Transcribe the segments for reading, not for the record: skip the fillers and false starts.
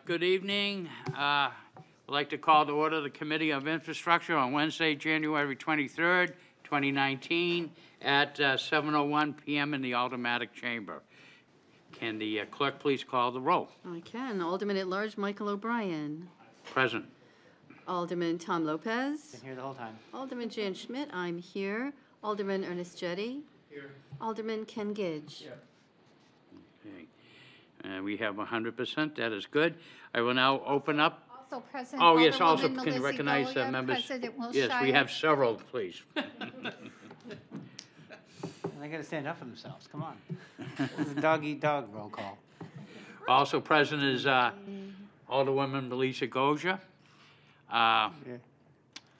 Good evening. I'd like to call to order the Committee of Infrastructure on Wednesday, January 23rd, 2019 at 7:01 p.m. in the Aldermanic Chamber. Can the clerk please call the roll? I can. Alderman at Large Michael O'Brien. Present. Alderman Tom Lopez. Been here the whole time. Alderman Jan Schmidt, I'm here. Alderman Ernest Jetty. Here. Alderman Ken Gidge. Yeah. Okay. We have 100%. That is good. I will now open up. Also present. Oh, yes, also Alderwoman can you Melissa recognize Goya, members? President Yes, we Wilshire. have several, please. They got to stand up for themselves. Come on. This is a dog-eat-dog roll call. Also present is Alderwoman Melissa Goja,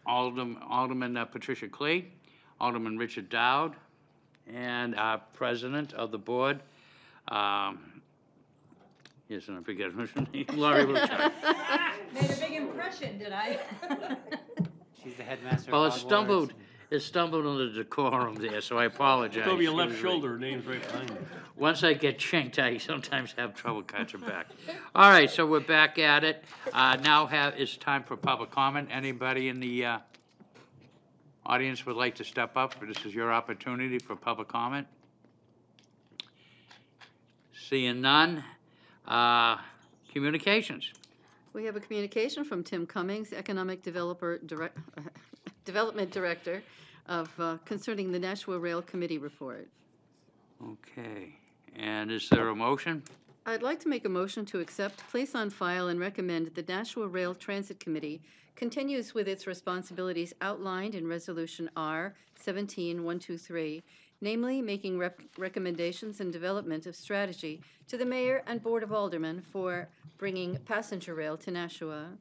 Alderman Patricia Clee, Alderman Richard Dowd, and our President of the Board, yes, and I forget her name, Laurie Wilshire. Made a big impression, did I? She's the headmaster Well, of Hogwarts. it stumbled on the decorum there, so I apologize. Over your left Excuse me. shoulder, her name's right behind you. Once I get chinked, I sometimes have trouble catching back. All right, so we're back at it. Now it's time for public comment. Anybody in the audience would like to step up? This is your opportunity for public comment. Seeing none. Communications. We have a communication from Tim Cummings, Economic Development Director of concerning the Nashua Rail Committee report. Okay. And is there a motion? I'd like to make a motion to accept, place on file, and recommend the Nashua Rail Transit Committee continues with its responsibilities outlined in Resolution R 17123, namely making recommendations and development of strategy to the Mayor and Board of Aldermen for bringing passenger rail to Nashua,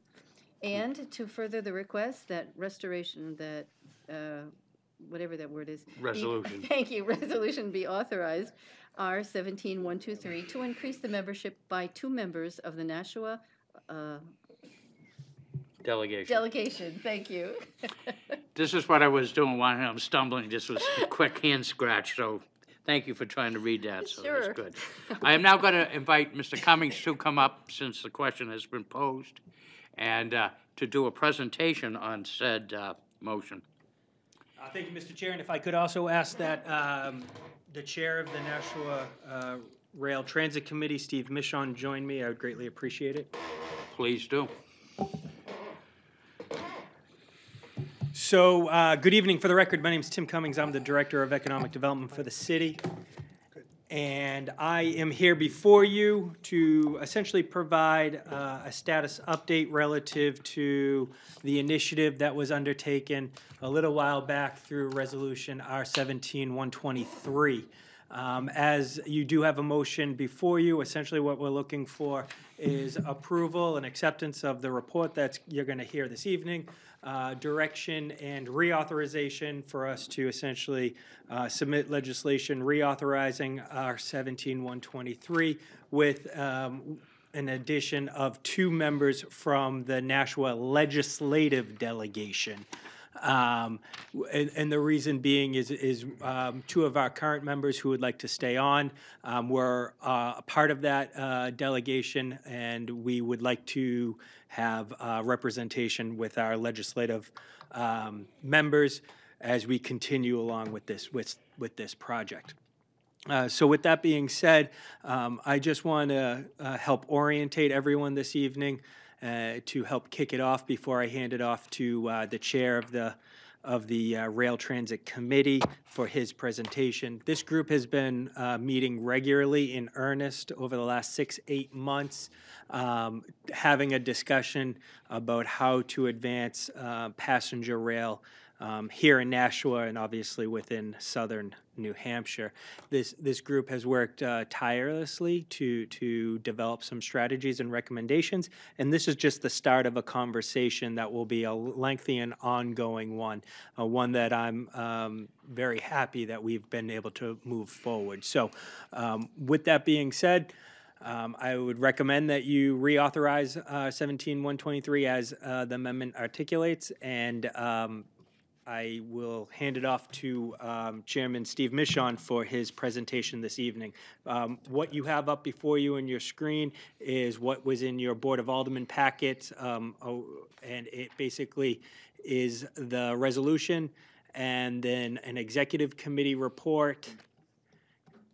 and to further the request that restoration, that whatever that word is. Resolution. Thank you. Resolution be authorized, R 17123, to increase the membership by 2 members of the Nashua Delegation. Thank you. This is what I was doing while I'm stumbling. This was a quick hand scratch, so thank you for trying to read that. So Sure. that's good. I am now going to invite Mr. Cummings to come up, since the question has been posed, and to do a presentation on said motion. Thank you, Mr. Chair, and if I could also ask that the chair of the Nashua Rail Transit Committee, Steve Michon, join me, I would greatly appreciate it. Please do. So, good evening. For the record, my name is Tim Cummings. I'm the Director of Economic Development for the city. And I am here before you to essentially provide a status update relative to the initiative that was undertaken a little while back through Resolution R 17123. As you do have a motion before you, essentially what we're looking for is approval and acceptance of the report that you're going to hear this evening, direction and reauthorization for us to essentially submit legislation reauthorizing R 17123 with an addition of 2 members from the Nashua legislative delegation. And the reason being is 2 of our current members who would like to stay on were a part of that delegation, and we would like to have representation with our legislative members as we continue along with this project. So with that being said, I just want to help orientate everyone this evening to help kick it off before I hand it off to the chair of the Rail Transit Committee for his presentation. This group has been meeting regularly in earnest over the last 6-8 months, having a discussion about how to advance passenger rail here in Nashua and obviously within southern New Hampshire. This group has worked tirelessly to develop some strategies and recommendations, and this is just the start of a conversation that will be a lengthy and ongoing one, one that I'm very happy that we've been able to move forward. So with that being said, I would recommend that you reauthorize 17123 as the amendment articulates, and I will hand it off to Chairman Steve Michon for his presentation this evening. What you have up before you on your screen is what was in your Board of Aldermen packet, and it basically is the resolution, and then an executive committee report,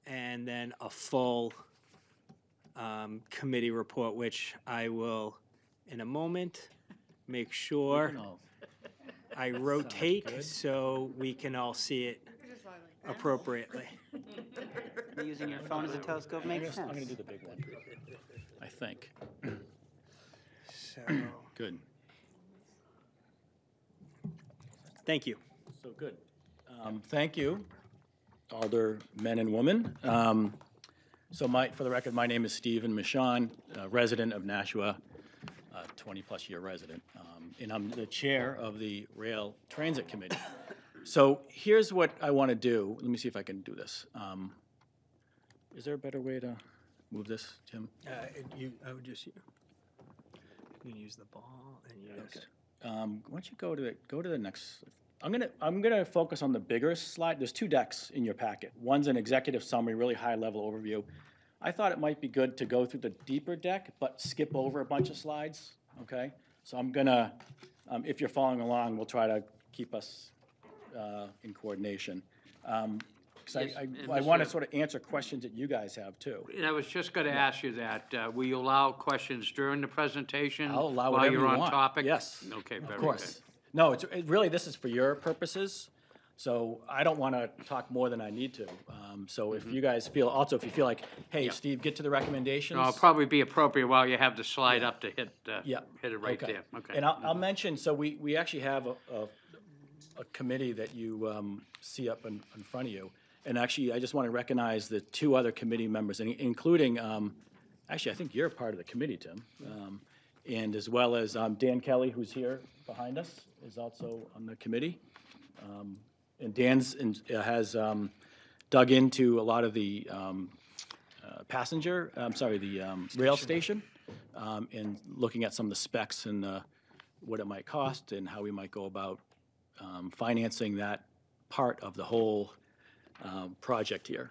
and then a full committee report, which I will, in a moment, make sure I rotate so we can all see it appropriately. Using your phone as a telescope makes sense. I'm gonna do the big one, I think. So, Good. thank you. So good. Thank you, alder men and women. So for the record, my name is Stephen Michon, resident of Nashua, 20-plus year resident, and I'm the chair of the Rail Transit Committee. So here's what I want to do. Let me see if I can do this. Is there a better way to move this, Tim? I would just, you can use the ball and use. Why don't you go to the next? I'm gonna focus on the bigger slide. There's 2 decks in your packet. One's an executive summary, really high level overview. I thought it might be good to go through the deeper deck, but skip over a bunch of slides. Okay, so I'm gonna, if you're following along, we'll try to keep us in coordination. Because Yes, I and want to Mr. sort of answer questions that you guys have too. And I was just going to ask you that. Will you allow questions during the presentation? I'll allow while whatever you're you on want. topic? Yes. Okay, very Of good. course. No, really, this is for your purposes, so I don't want to talk more than I need to. So if you guys feel, also if you feel like, hey, Steve, get to the recommendations. No, it'll probably be appropriate while you have the slide up to hit it right Okay. there. Okay. And I'll mention, so we actually have a committee that you see up in front of you. And actually, I just want to recognize the 2 other committee members, including, actually, I think you're part of the committee, Tim. And as well as Dan Kelly, who's here behind us, is also on the committee. And Dan's has dug into a lot of the rail station, and looking at some of the specs and what it might cost and how we might go about financing that part of the whole project here.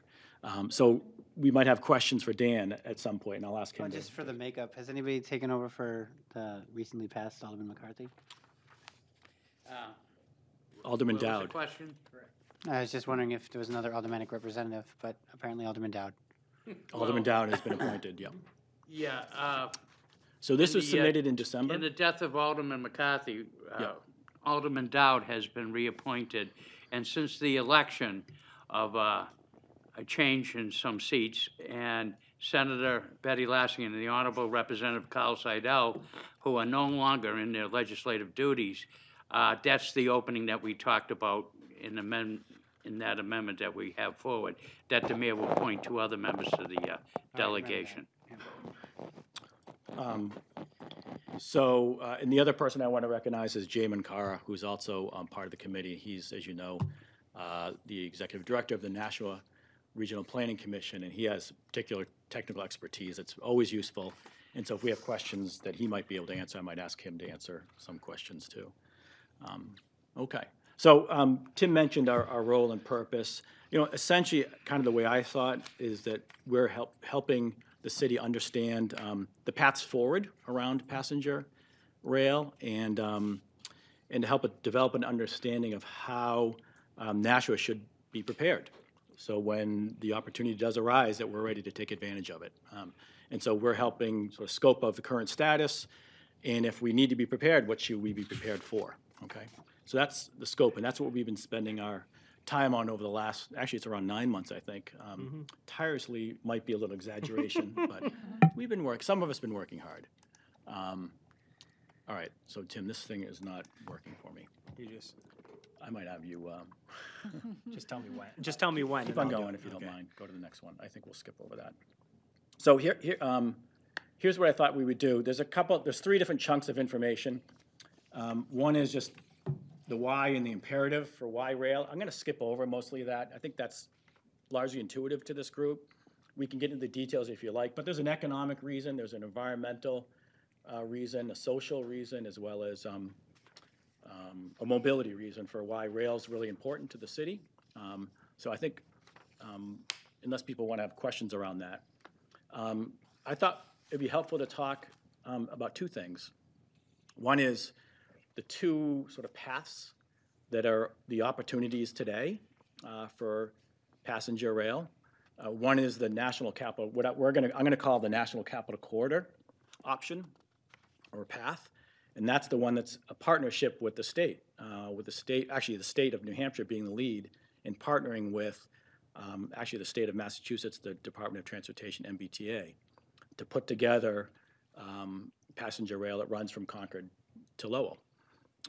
So we might have questions for Dan at some point, and I'll ask him. Just for the makeup, has anybody taken over for the recently passed Alderman McCarthy? Alderman What was the Dowd. question? I was just wondering if there was another aldermanic representative, but apparently Alderman Dowd. Alderman Dowd has been appointed, yeah. Yeah. So this In was the, submitted in December? In the death of Alderman McCarthy, Yeah. Alderman Dowd has been reappointed. And since the election of a change in some seats, and Senator Betty Lassing and the Honorable Representative Carl Seidel, who are no longer in their legislative duties, that's the opening that we talked about in that amendment that we have forward, that the mayor will appoint 2 other members to the delegation. And the other person I want to recognize is Jamin Kara, who's also part of the committee. He's, as you know, the executive director of the Nashua Regional Planning Commission, and he has particular technical expertise that's always useful. And so if we have questions that he might be able to answer, I might ask him to answer some questions too. Okay. So Tim mentioned our role and purpose. You know, essentially, kind of the way I thought is that we're helping the city understand the paths forward around passenger rail, and to help it develop an understanding of how Nashua should be prepared. So when the opportunity does arise, that we're ready to take advantage of it. And so we're helping sort of scope of the current status, and if we need to be prepared, what should we be prepared for? Okay. So that's the scope, and that's what we've been spending our time on over the last, actually it's around 9 months, I think. Tirelessly might be a little exaggeration, but we've been some of us been working hard. All right, so Tim, this thing is not working for me. I might have you, Just tell me when. Just tell me when. keep and on I'll do going it. if you don't Okay. mind. Go to the next one. I think we'll skip over that. So here's what I thought we would do. There's 3 different chunks of information. One is just the why and the imperative for why rail. I'm going to skip over mostly that. I think that's largely intuitive to this group. We can get into the details if you like, but there's an economic reason, there's an environmental reason, a social reason, as well as a mobility reason for why rail is really important to the city. So I think, unless people want to have questions around that, I thought it'd be helpful to talk about two things. One is the two sort of paths that are the opportunities today for passenger rail. One is the national capital, I'm going to call the national capital corridor option or path, and that's the one that's a partnership with the state, actually the state of New Hampshire being the lead in partnering with actually the state of Massachusetts, the Department of Transportation, MBTA, to put together passenger rail that runs from Concord to Lowell.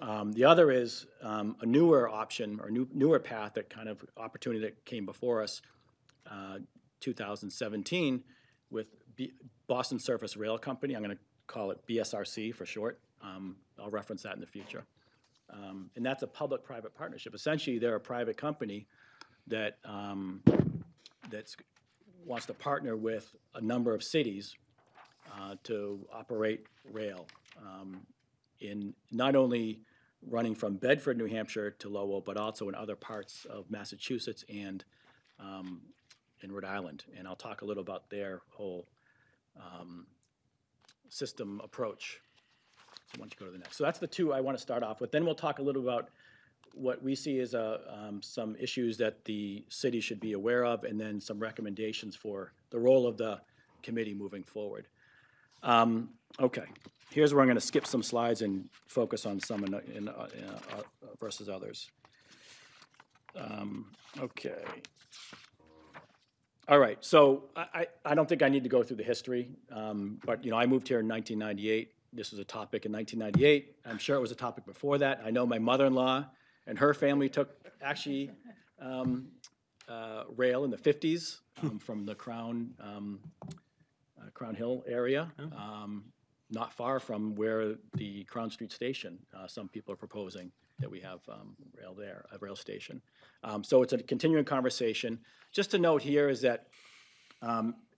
The other is a newer option or newer path, that kind of opportunity that came before us 2017 with Boston Surface Rail Company. I'm going to call it BSRC for short. I'll reference that in the future. And that's a public-private partnership. Essentially, they're a private company that wants to partner with a number of cities to operate rail in not only running from Bedford, New Hampshire to Lowell, but also in other parts of Massachusetts and in Rhode Island. And I'll talk a little about their whole system approach. So why don't you go to the next? So that's the two I want to start off with. Then we'll talk a little about what we see as some issues that the city should be aware of, and then some recommendations for the role of the committee moving forward. Okay, here's where I'm going to skip some slides and focus on some versus others. Okay. All right, so I don't think I need to go through the history, but I moved here in 1998. This was a topic in 1998. I'm sure it was a topic before that. I know my mother-in-law and her family took actually rail in the 50s from the Crown Hill area, not far from where the Crown Street Station, some people are proposing that we have rail there, a rail station. So it's a continuing conversation. Just to note here is that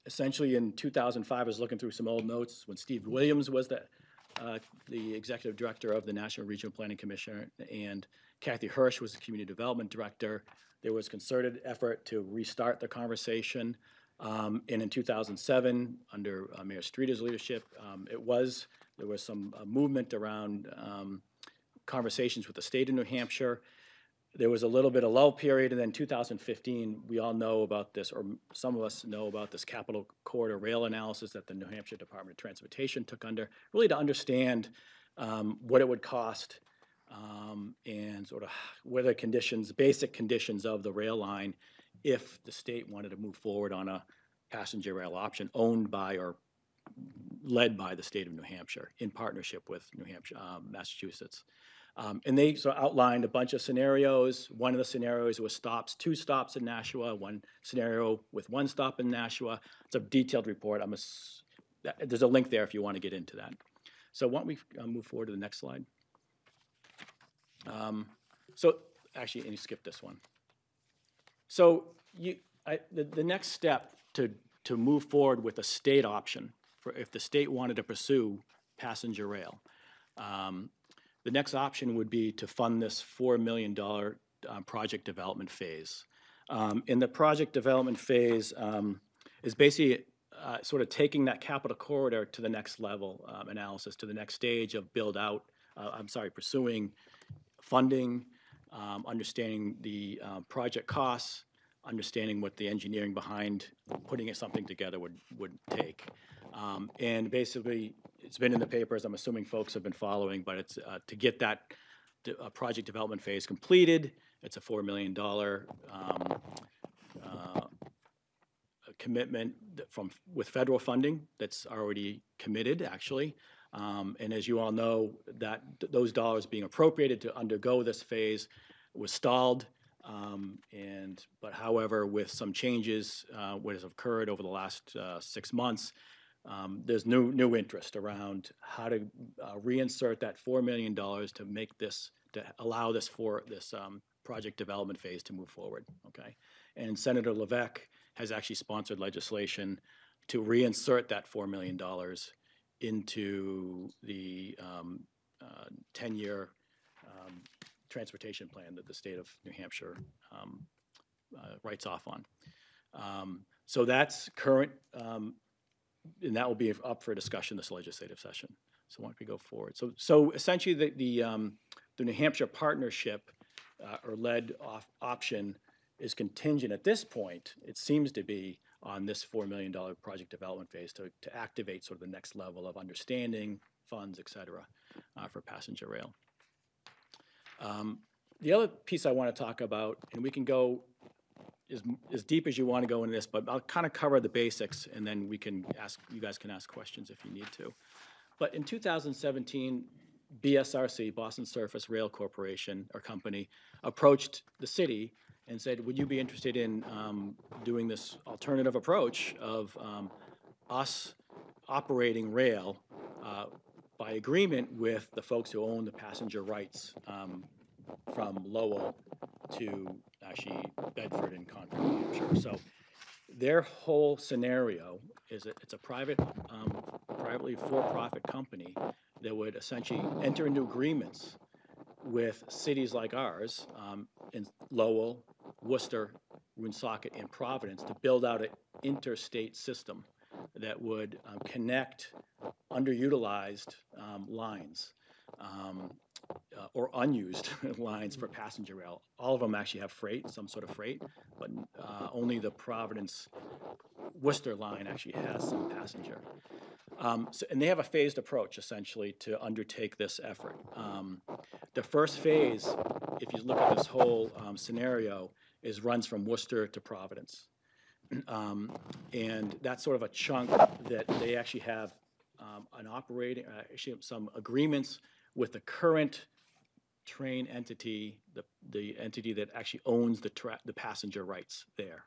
essentially in 2005, I was looking through some old notes when Steve Williams was the executive director of the National Regional Planning Commission, and Kathy Hirsch was the community development director. There was concerted effort to restart the conversation. And in 2007, under Mayor Streeter's leadership, there was some movement around conversations with the state of New Hampshire. There was a little bit of lull period, and then 2015, we all know about this, or some of us know about this capital corridor rail analysis that the New Hampshire Department of Transportation took under, really to understand what it would cost and sort of what are the conditions, basic conditions of the rail line if the state wanted to move forward on a passenger rail option owned by or led by the state of New Hampshire in partnership with New Hampshire, Massachusetts. And they sort of outlined a bunch of scenarios. One of the scenarios was two stops in Nashua, one scenario with one stop in Nashua. It's a detailed report. There's a link there if you want to get into that. So why don't we move forward to the next slide? So actually, and you skip this one. So the next step to move forward with a state option, for if the state wanted to pursue passenger rail, the next option would be to fund this $4 million project development phase. And the project development phase is basically sort of taking that capital corridor to the next level analysis, to the next stage of pursuing funding, understanding the project costs, understanding what the engineering behind putting something together would take. And basically, it's been in the papers. I'm assuming folks have been following, but it's to get that project development phase completed. It's a $4 million commitment with federal funding that's already committed, actually. And as you all know, those dollars being appropriated to undergo this phase was stalled. But however, with some changes, what has occurred over the last 6 months, there's new interest around how to reinsert that $4 million to allow this project development phase to move forward. Okay, and Senator Levesque has actually sponsored legislation to reinsert that $4 million into the 10-year transportation plan that the state of New Hampshire writes off on. So that's current, and that will be up for discussion this legislative session. So why don't we go forward? So essentially, the New Hampshire partnership or lead option is contingent at this point. It seems to be on this $4 million project development phase to activate sort of the next level of understanding, funds, et cetera, for passenger rail. The other piece I want to talk about, and we can go as deep as you want to go into this, but I'll kind of cover the basics, and then we can ask, you guys can ask questions if you need to. But in 2017, BSRC, Boston Surface Rail Corporation, or company, approached the city and said, would you be interested in doing this alternative approach of us operating rail by agreement with the folks who own the passenger rights from Lowell to actually Bedford and Concord, New Hampshire. So their whole scenario is it's a privately for-profit company that would essentially enter into agreements with cities like ours in Lowell, Worcester, Woonsocket, and Providence to build out an interstate system that would connect underutilized lines or unused lines for passenger rail. All of them actually have freight, some sort of freight, but only the Providence-Worcester line actually has some passenger. And they have a phased approach, essentially, to undertake this effort. The first phase, if you look at this whole scenario, runs from Worcester to Providence. And that's sort of a chunk that they actually have some agreements with the current train entity, the entity that actually owns the passenger rights there.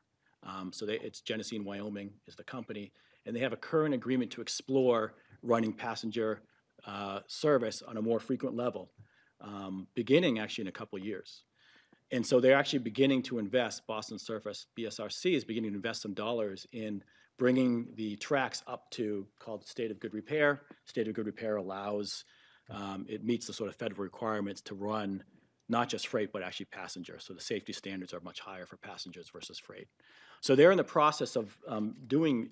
So it's Genesee & Wyoming is the company, and they have a current agreement to explore running passenger service on a more frequent level, beginning actually in a couple of years. And so they're actually beginning to invest, Boston Surface, BSRC is beginning to invest some dollars in bringing the tracks up to, called State of Good Repair. State of Good Repair allows, it meets the sort of federal requirements to run not just freight, but actually passenger. So the safety standards are much higher for passengers versus freight. So they're in the process of doing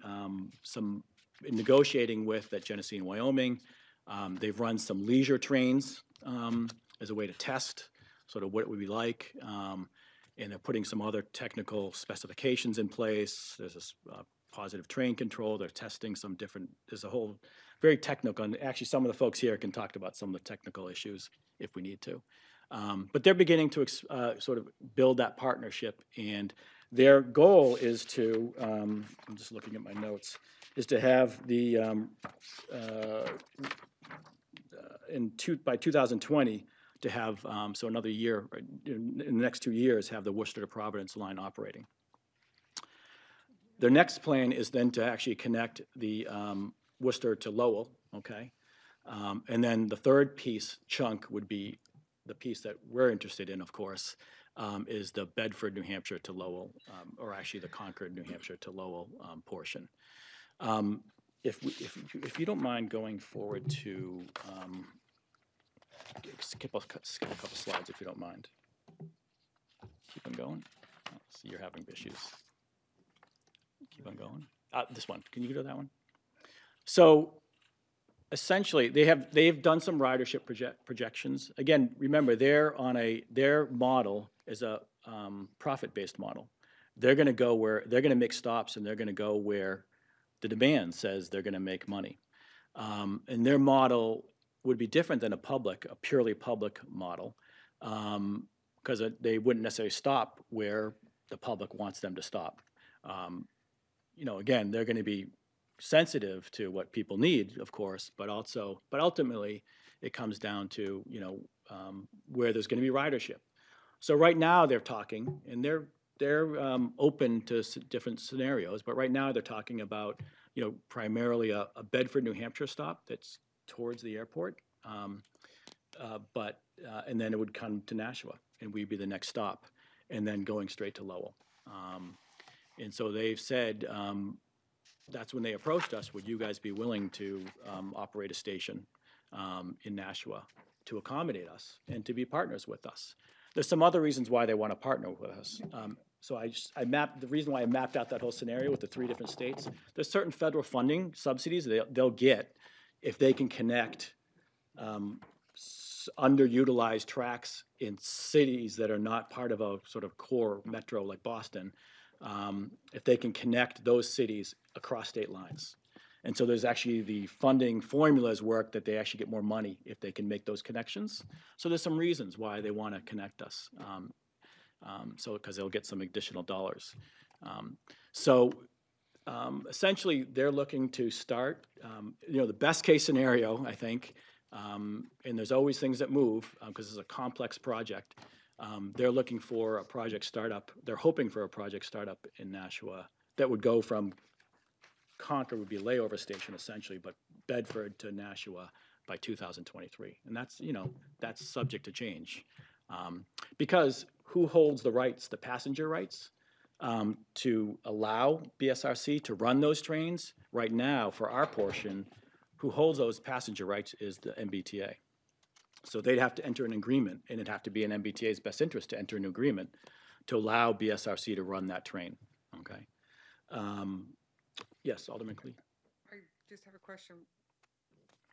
some negotiating with that Genesee & Wyoming. They've run some leisure trains as a way to test sort of what it would be like. And they're putting some other technical specifications in place. There's this positive train control. They're testing some different, there's a whole very technical, and actually some of the folks here can talk about some of the technical issues if we need to. But they're beginning to sort of build that partnership, and their goal is to, I'm just looking at my notes, is to have the, by 2020, to have, so another year, in the next 2 years, have the Worcester to Providence line operating. Their next plan is then to actually connect the Worcester to Lowell, okay? And then the third chunk would be the piece that we're interested in, of course, is the Bedford, New Hampshire to Lowell, or actually the Concord, New Hampshire to Lowell portion. If you don't mind going forward to, skip a couple slides if you don't mind. Keep them going. Oh, see, you're having issues. Keep on going. This one. Can you go to that one? So essentially, they've done some ridership projections. Again, remember their model is a profit-based model. They're going to go where they're going to make stops, and they're going to go where the demand says they're going to make money. And their model would be different than a purely public model, because they wouldn't necessarily stop where the public wants them to stop. Again, they're going to be sensitive to what people need, of course, but ultimately it comes down to where there's going to be ridership. So right now they're talking, and they're open to different scenarios, but right now they're talking about primarily a Bedford, New Hampshire stop that's towards the airport, and then it would come to Nashua, and we'd be the next stop, and then going straight to Lowell. And so they've said, that's when they approached us, would you guys be willing to operate a station in Nashua to accommodate us and to be partners with us. There's some other reasons why they want to partner with us. So the reason why I mapped out that whole scenario with the 3 different states, there's certain federal funding subsidies they'll get if they can connect underutilized tracks in cities that are not part of a sort of core metro like Boston, if they can connect those cities across state lines. And so there's actually the funding formulas work that they actually get more money if they can make those connections. So there's some reasons why they want to connect us. Because they'll get some additional dollars. Essentially, they're looking to start, the best case scenario, I think, and there's always things that move because it's a complex project. They're looking for a project startup. They're hoping for a project startup in Nashua that would go from Concord would be a layover station essentially, but Bedford to Nashua by 2023. And that's subject to change. Because who holds the rights, the passenger rights, to allow BSRC to run those trains? Right now, for our portion, who holds those passenger rights is the MBTA. So they'd have to enter an agreement, and it'd have to be in MBTA's best interest to enter an agreement to allow BSRC to run that train, okay? Yes, Alderman Clee. I just have a question.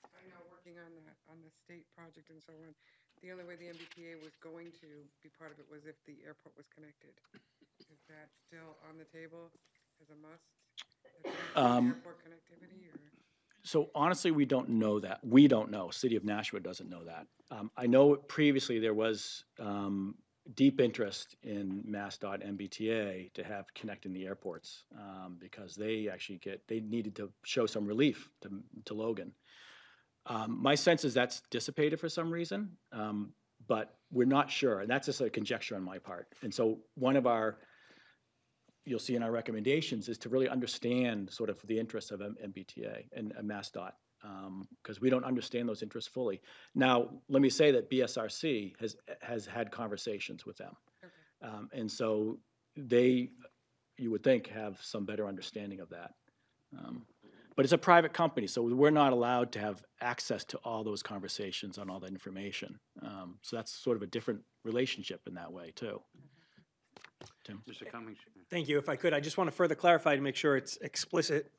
I know working on the state project and so on, the only way the MBTA was going to be part of it was if the airport was connected. Is that still on the table as a must? Airport connectivity, or? So honestly, we don't know that. We don't know. City of Nashua doesn't know that. I know previously there was deep interest in MassDOT MBTA to have connecting the airports because they actually they needed to show some relief to Logan. My sense is that's dissipated for some reason, but we're not sure, and that's just a conjecture on my part. And so one of you'll see in our recommendations is to really understand sort of the interests of MBTA and MassDOT, because we don't understand those interests fully. Now, let me say that BSRC has had conversations with them. Okay. And so you would think, have some better understanding of that. But it's a private company, so we're not allowed to have access to all those conversations on all that information. So that's sort of a different relationship in that way, too. Tim? Mr. Cummings? Thank you. If I could, I just want to further clarify to make sure it's explicit.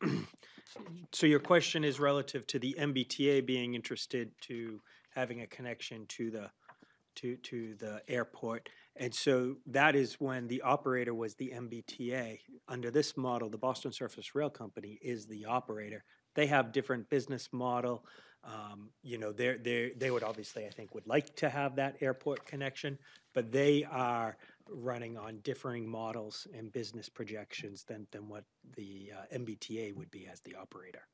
So your question is relative to the MBTA being interested to having a connection to the airport. And so that is when the operator was the MBTA. Under this model, the Boston Surface Rail Company is the operator. They have different business model. They would obviously, I think, would like to have that airport connection, but they are running on differing models and business projections than what the MBTA would be as the operator.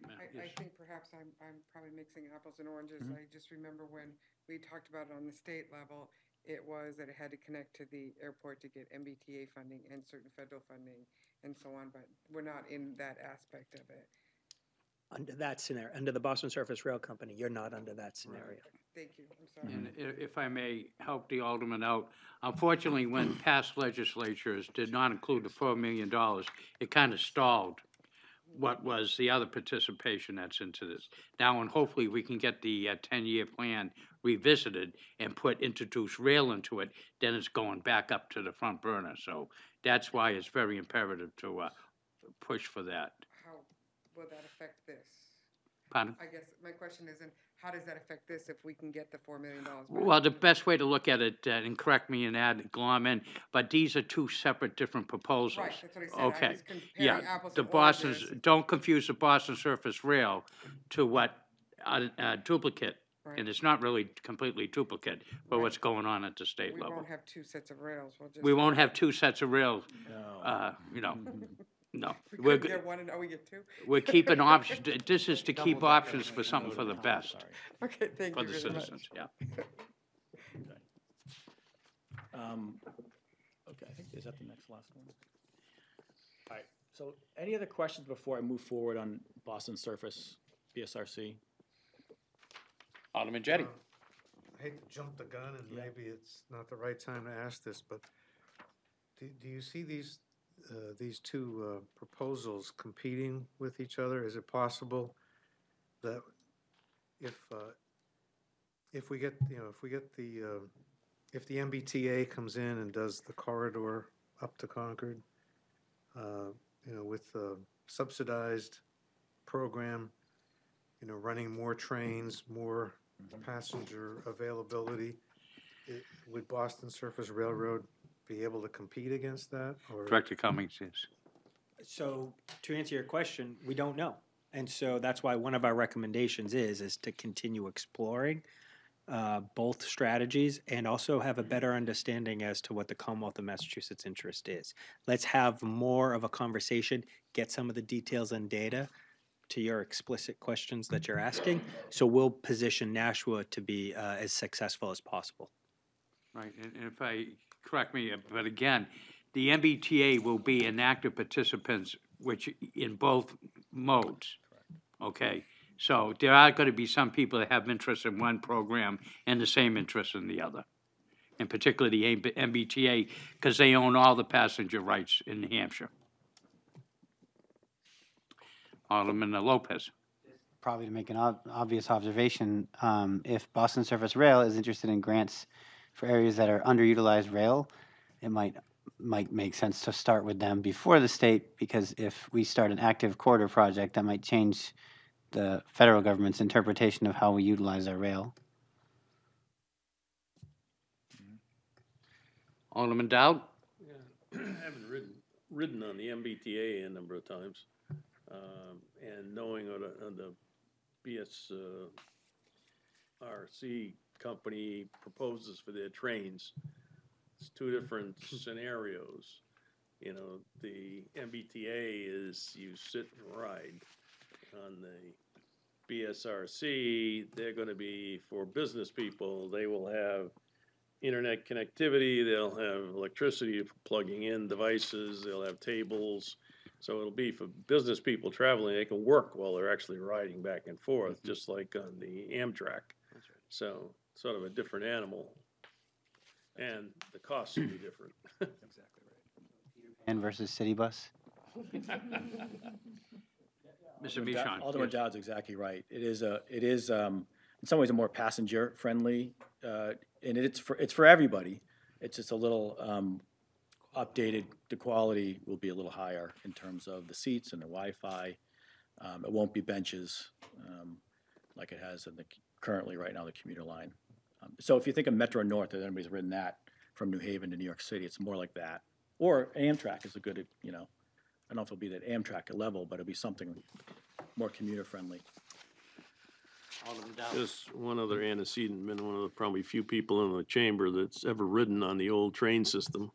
I think perhaps I'm probably mixing apples and oranges. Mm-hmm. I just remember when we talked about it on the state level, it was that it had to connect to the airport to get MBTA funding and certain federal funding and so on, but we're not in that aspect of it. Under that scenario, under the Boston Surface Rail Company, you're not under that scenario. Right. Thank you. I'm sorry. And if I may help the alderman out, unfortunately, when past legislatures did not include the $4 million, it kind of stalled what was the other participation that's into this. Now, and hopefully we can get the 10-year plan revisited and introduce rail into it, then it's going back up to the front burner. So that's why it's very imperative to push for that. How will that affect this? Pardon? I guess my question isn't, how does that affect this if we can get the $4 million back? Well, the best way to look at it, and correct me and add glom in, but these are two separate different proposals. Right, that's what I said. Okay. I was comparing apples the and Boston's, oranges. don't confuse the Boston Surface Rail to what duplicate, Right. and it's not really completely duplicate for Right. what's going on at the state We level. won't have two sets of rails. We won't have two sets of rails, No. no. We could get one and we get two. We're keeping options. This is to keep options for something for the best, Okay, thank for you the very much. citizens, yeah. Okay, I think, is that the next last one? All right, so any other questions before I move forward on Boston Surface, BSRC? Alderman Jettie. I hate to jump the gun, and maybe it's not the right time to ask this, but do you see these two proposals competing with each other? Is it possible that if we get, if the MBTA comes in and does the corridor up to Concord, with a subsidized program, running more trains, more passenger availability, would Boston Surface Railroad be able to compete against that? Or Director Cummings, yes. So to answer your question, we don't know. And so that's why one of our recommendations is to continue exploring both strategies and also have a better understanding as to what the Commonwealth of Massachusetts interest is. Let's have more of a conversation, get some of the details and data to your explicit questions that you're asking. So we'll position Nashua to be as successful as possible. Right, and if correct me, but again, the MBTA will be an active participants, which in both modes. Okay, so there are going to be some people that have interest in one program and the same interest in the other. In particular, the MBTA, because they own all the passenger rights in New Hampshire. Alderman Lopez. Probably to make an obvious observation, if Boston Surface Rail is interested in grants for areas that are underutilized rail, it might make sense to start with them before the state, because if we start an active corridor project, that might change the federal government's interpretation of how we utilize our rail. Alderman Dowd? I haven't ridden on the MBTA a number of times, and knowing what the BSRC company proposes for their trains, it's two different scenarios. The MBTA is you sit and ride. On the BSRC, they're going to be for business people. They will have internet connectivity, they'll have electricity for plugging in devices, they'll have tables. So it'll be for business people traveling. They can work while they're actually riding back and forth, just like on the Amtrak. That's right. So sort of a different animal. And the costs will be different. Exactly right. And versus city bus? Mr. Michon. Alderman Dowd's exactly right. It is in some ways a more passenger friendly, and it's for everybody. It's just a little updated. The quality will be a little higher in terms of the seats and the Wi-Fi. It won't be benches like it has currently right now the commuter line. So if you think of Metro North, if anybody's ridden that from New Haven to New York City, it's more like that. Or Amtrak is a good, I don't know if it'll be that Amtrak level, but it'll be something more commuter friendly. Just one other antecedent, been one of the probably few people in the chamber that's ever ridden on the old train system.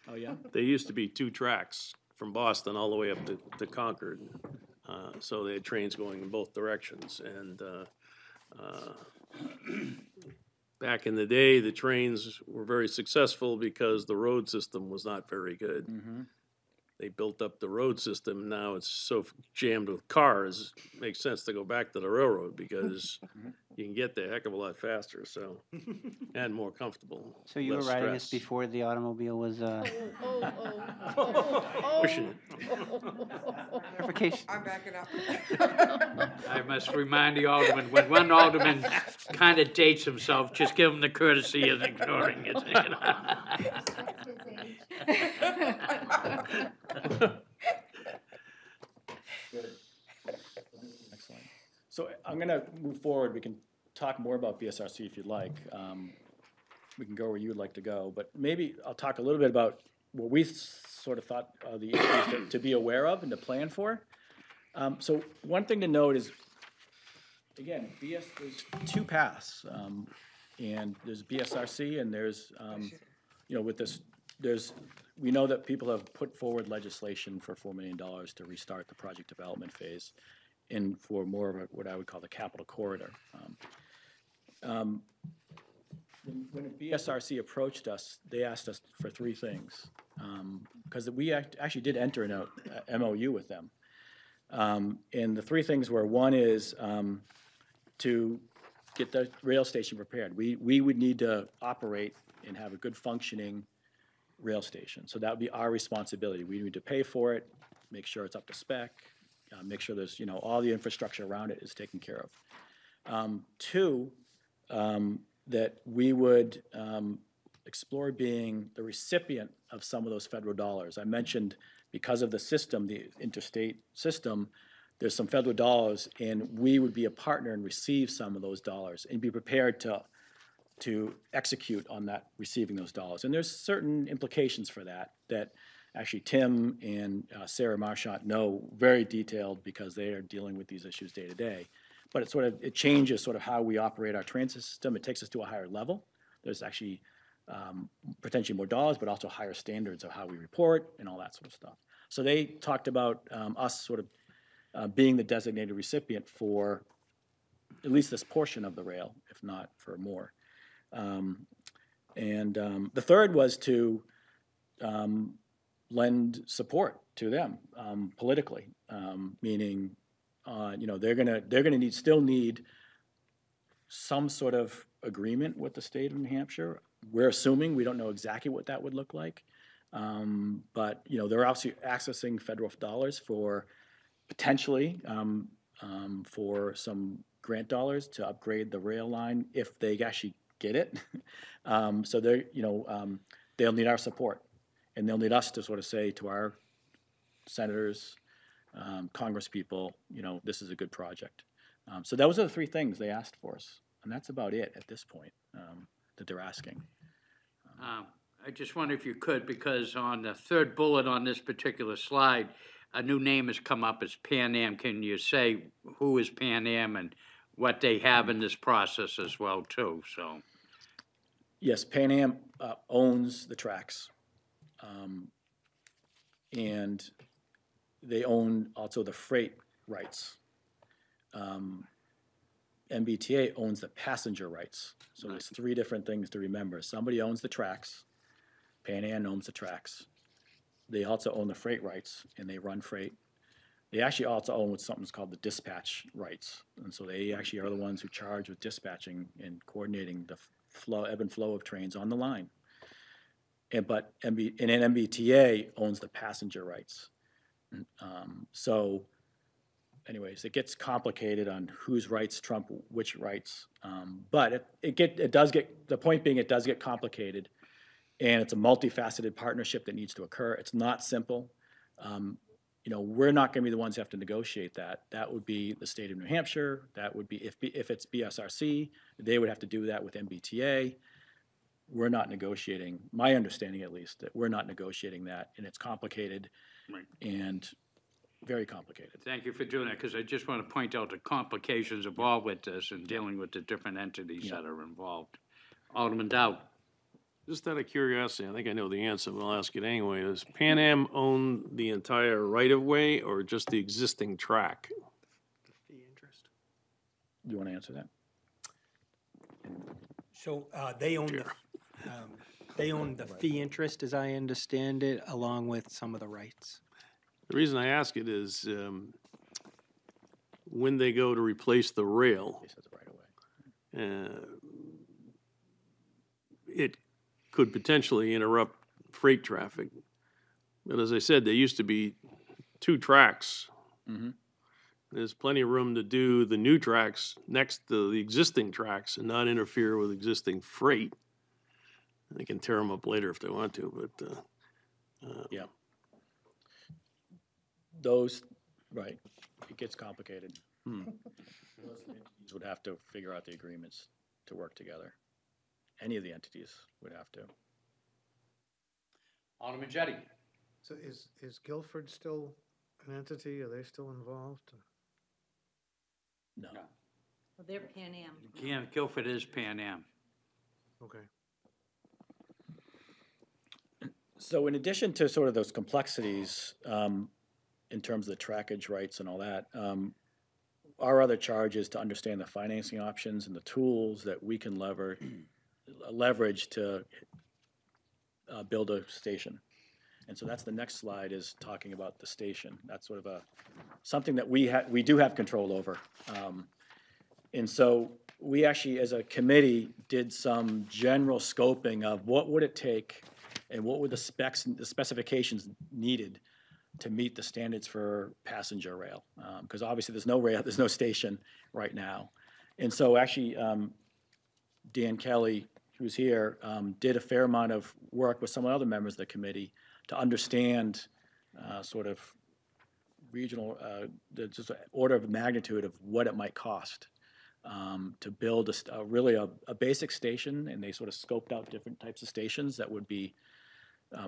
Oh, yeah? There used to be 2 tracks from Boston all the way up to Concord. So they had trains going in both directions. And back in the day, the trains were very successful because the road system was not very good. Mm-hmm. They built up the road system. Now it's so jammed with cars, it makes sense to go back to the railroad because you can get there a heck of a lot faster, so, and more comfortable. So you were less riding this stress. before the automobile was Pushing it. clarification. I'm backing up. I must remind the alderman, when one alderman kind of dates himself, just give him the courtesy of ignoring it. Excellent. So I'm going to move forward. We can talk more about BSRC if you'd like. We can go where you would like to go, but maybe I'll talk a little bit about what we sort of thought are the issues to be aware of and to plan for. So one thing to note is, again, there's 2 paths, and there's BSRC and there's, with this, we know that people have put forward legislation for $4 million to restart the project development phase and for more of what I would call the capital corridor. When BSRC approached us, they asked us for 3 things, because we actually did enter in a MOU with them. And the 3 things were, one is to get the rail station prepared. We would need to operate and have a good functioning rail station. So that would be our responsibility. We need to pay for it, make sure it's up to spec, make sure there's, all the infrastructure around it is taken care of. Two, that we would explore being the recipient of some of those federal dollars. I mentioned because of the system, the interstate system, there's some federal dollars, and we would be a partner and receive some of those dollars and be prepared to execute on that, receiving those dollars. And there's certain implications for that actually Tim and Sarah Marchant know very detailed because they are dealing with these issues day to day. But it changes sort of how we operate our transit system. It takes us to a higher level. There's actually potentially more dollars, but also higher standards of how we report and all that sort of stuff. So they talked about us sort of being the designated recipient for at least this portion of the rail, if not for more. The third was to lend support to them politically, meaning they're gonna still need some sort of agreement with the state of New Hampshire. We're assuming, we don't know exactly what that would look like, but they're also accessing federal dollars for potentially for some grant dollars to upgrade the rail line if they actually get it. So they'll need our support, and they'll need us to sort of say to our senators, Congress people, this is a good project. So those are the three things they asked for us, and that's about it at this point that they're asking. I just wonder if you could, because on the third bullet on this particular slide, a new name has come up as Pan Am. Can you say who is Pan Am and what they have in this process as well, too? So, yes, Pan Am owns the tracks, and they own also the freight rights. MBTA owns the passenger rights. So there's three different things to remember. Somebody owns the tracks. Pan Am owns the tracks. They also own the freight rights, and they run freight. They actually also own what's something called the dispatch rights. And so they actually are the ones who charge with dispatching and coordinating the ebb and flow of trains on the line. And then MBTA owns the passenger rights. So anyways, it gets complicated on whose rights trump which rights. But it does get, the point being, it does get complicated. And it's a multifaceted partnership that needs to occur. It's not simple. We're not going to be the ones who have to negotiate that. That would be the state of New Hampshire. That would be, if it's BSRC, they would have to do that with MBTA. We're not negotiating, my understanding at least, that we're not negotiating that, and it's complicated and very complicated. Thank you for doing that, because I just want to point out the complications involved with this and dealing with the different entities that are involved. Alderman Dowd. Just out of curiosity, I think I know the answer, but I'll ask it anyway. Does Pan Am own the entire right-of-way or just the existing track? The fee interest. You want to answer that? So they own the fee interest, as I understand it, along with some of the rights. The reason I ask it is when they go to replace the rail, it could potentially interrupt freight traffic. But as I said, there used to be two tracks. Mm-hmm. There's plenty of room to do the new tracks next to the existing tracks and not interfere with existing freight. They can tear them up later if they want to, but yeah. Those, right, it gets complicated. Those entities would have to figure out the agreements to work together. Any of the entities would have to. Alderman Jettie. So is Guilford still an entity? Are they still involved? No. Well, they're Pan Am. Yeah, Guilford is Pan Am. Okay. So in addition to sort of those complexities in terms of the trackage rights and all that, our other charge is to understand the financing options and the tools that we can leverage to build a station. And so that's the next slide, is talking about the station. That's sort of something that we do have control over. And so we actually, as a committee, did some general scoping of what would it take and what were the specs, the specifications needed to meet the standards for passenger rail. Because obviously there's no rail, there's no station right now. And so actually, Dan Kelly, who's here, did a fair amount of work with some other members of the committee to understand sort of regional, just order of magnitude of what it might cost to build really a basic station, and they sort of scoped out different types of stations that would be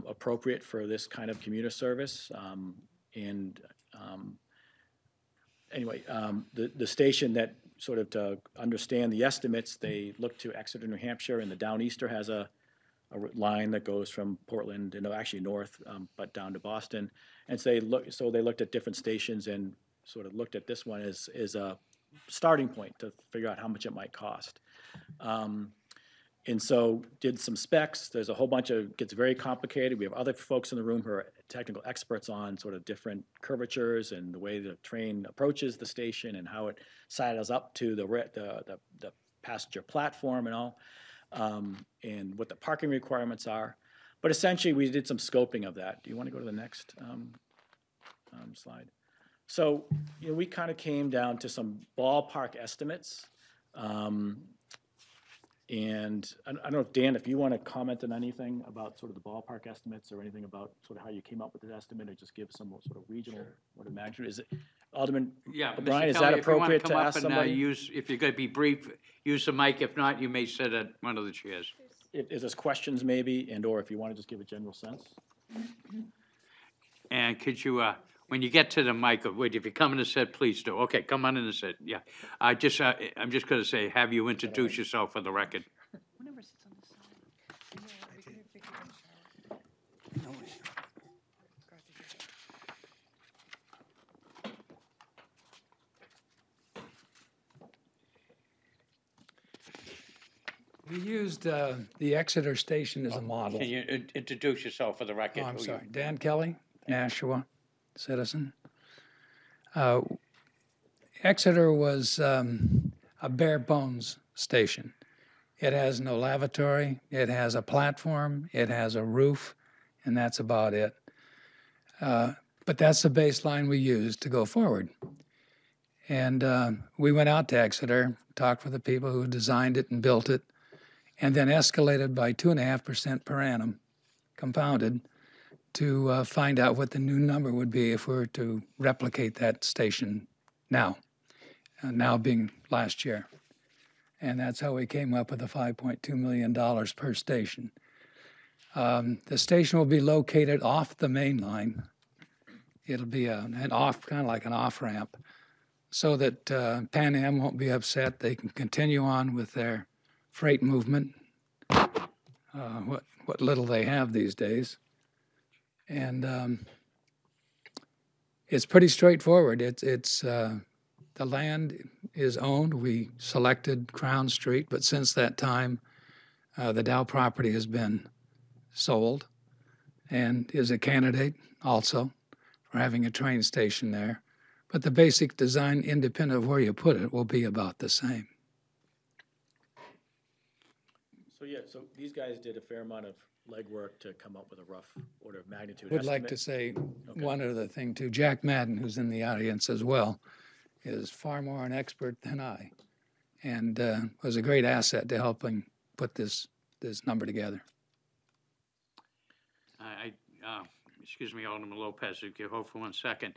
appropriate for this kind of commuter service. Anyway, the station that sort of to understand the estimates, they looked to Exeter, New Hampshire, and the Downeaster has a line that goes from Portland, actually north, but down to Boston. And so they looked at different stations and sort of looked at this one as a starting point to figure out how much it might cost. And so did some specs. There's a whole bunch of, gets very complicated. We have other folks in the room who are technical experts on sort of different curvatures and the way the train approaches the station and how it sidles up to the passenger platform and all, and what the parking requirements are. But essentially, we did some scoping of that. Do you want to go to the next slide? So, we kind of came down to some ballpark estimates. And I don't know if, Dan, if you want to comment on anything about sort of the ballpark estimates or anything about sort of how you came up with this estimate, or just give some sort of regional order of magnitude. Is it, Alderman O'Brien, is that appropriate to ask somebody? If you're going to be brief, use the mic. If not, you may sit at one of the chairs. If there's questions maybe, and or if you want to just give a general sense. And could you, when you get to the mic, wait, if you're coming to sit, please do. Okay, come on in and sit, yeah. I'm just going to say, have you introduce yourself for the record. Whatever sits on the side. We used the Exeter station as a model. Can you introduce yourself for the record? Oh, I'm sorry. Dan Kelly, Nashua citizen. Exeter was a bare bones station. It has no lavatory, it has a platform, it has a roof, and that's about it. But that's the baseline we used to go forward. And we went out to Exeter, talked with the people who designed it and built it, and then escalated by 2.5% per annum, compounded, to find out what the new number would be if we were to replicate that station now, now being last year. And that's how we came up with the $5.2 million per station. The station will be located off the main line. It'll be an off, kind of like an off-ramp, so that Pan Am won't be upset. They can continue on with their freight movement, what little they have these days. And it's pretty straightforward. It's the land is owned. We selected Crown Street, but since that time, the Dow property has been sold and is a candidate also for having a train station there. But the basic design, independent of where you put it, will be about the same. So yeah, so these guys did a fair amount of legwork to come up with a rough order of magnitude Would like to say one other thing too. Jack Madden, who's in the audience as well, is far more an expert than I, and was a great asset to helping put this number together. Excuse me, Alderman Lopez, if you hold for 1 second.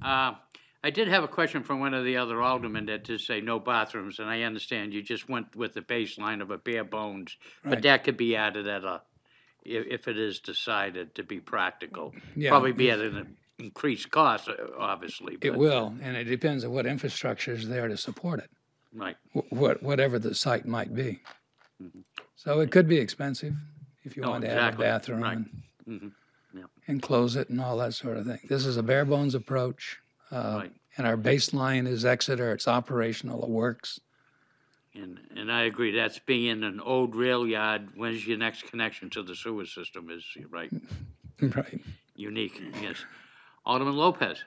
I did have a question from one of the other aldermen that did say no bathrooms, and I understand you just went with the baseline of a bare bones, Right. but that could be added at if it is decided to be practical. Yeah. Probably be at an increased cost, obviously. It but- will, and it depends on what infrastructure is there to support it, Right. whatever the site might be. So it could be expensive if you Oh, want to have a exactly. bathroom Right. and Yeah. enclose it and all that sort of thing. This is a bare bones approach, Right. and our baseline is Exeter. It's operational. It works. And I agree, that's being an old rail yard, when's your next connection to the sewer system is, right, Right. unique, yes. Alderman Lopez.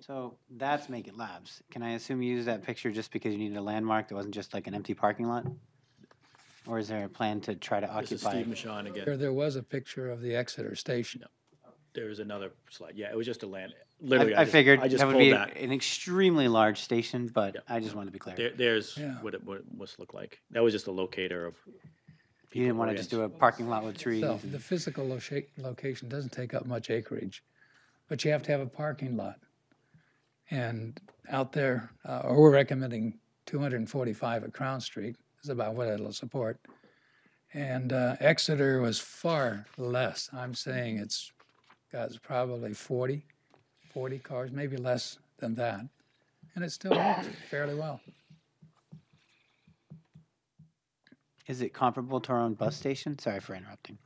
So that's Make It Labs. Can I assume you used that picture just because you needed a landmark that wasn't just like an empty parking lot? Or is there a plan to try to This is occupy? Steve Michon again. There was a picture of the Exeter station. There was another slide. Yeah, it was just a land. literally, I figured I just that would pulled be that. an extremely large station, but Yep. I just wanted to be clear. There's Yeah. what it must look like. That was just a locator of. You didn't want to just do a parking lot with trees. So the physical location doesn't take up much acreage, but you have to have a parking lot. And out there, we're recommending 245 at Crown Street is about what it'll support. And Exeter was far less. I'm saying it's probably 40 cars, maybe less than that. And it still works fairly well. Is it comparable to our own bus station? Sorry for interrupting.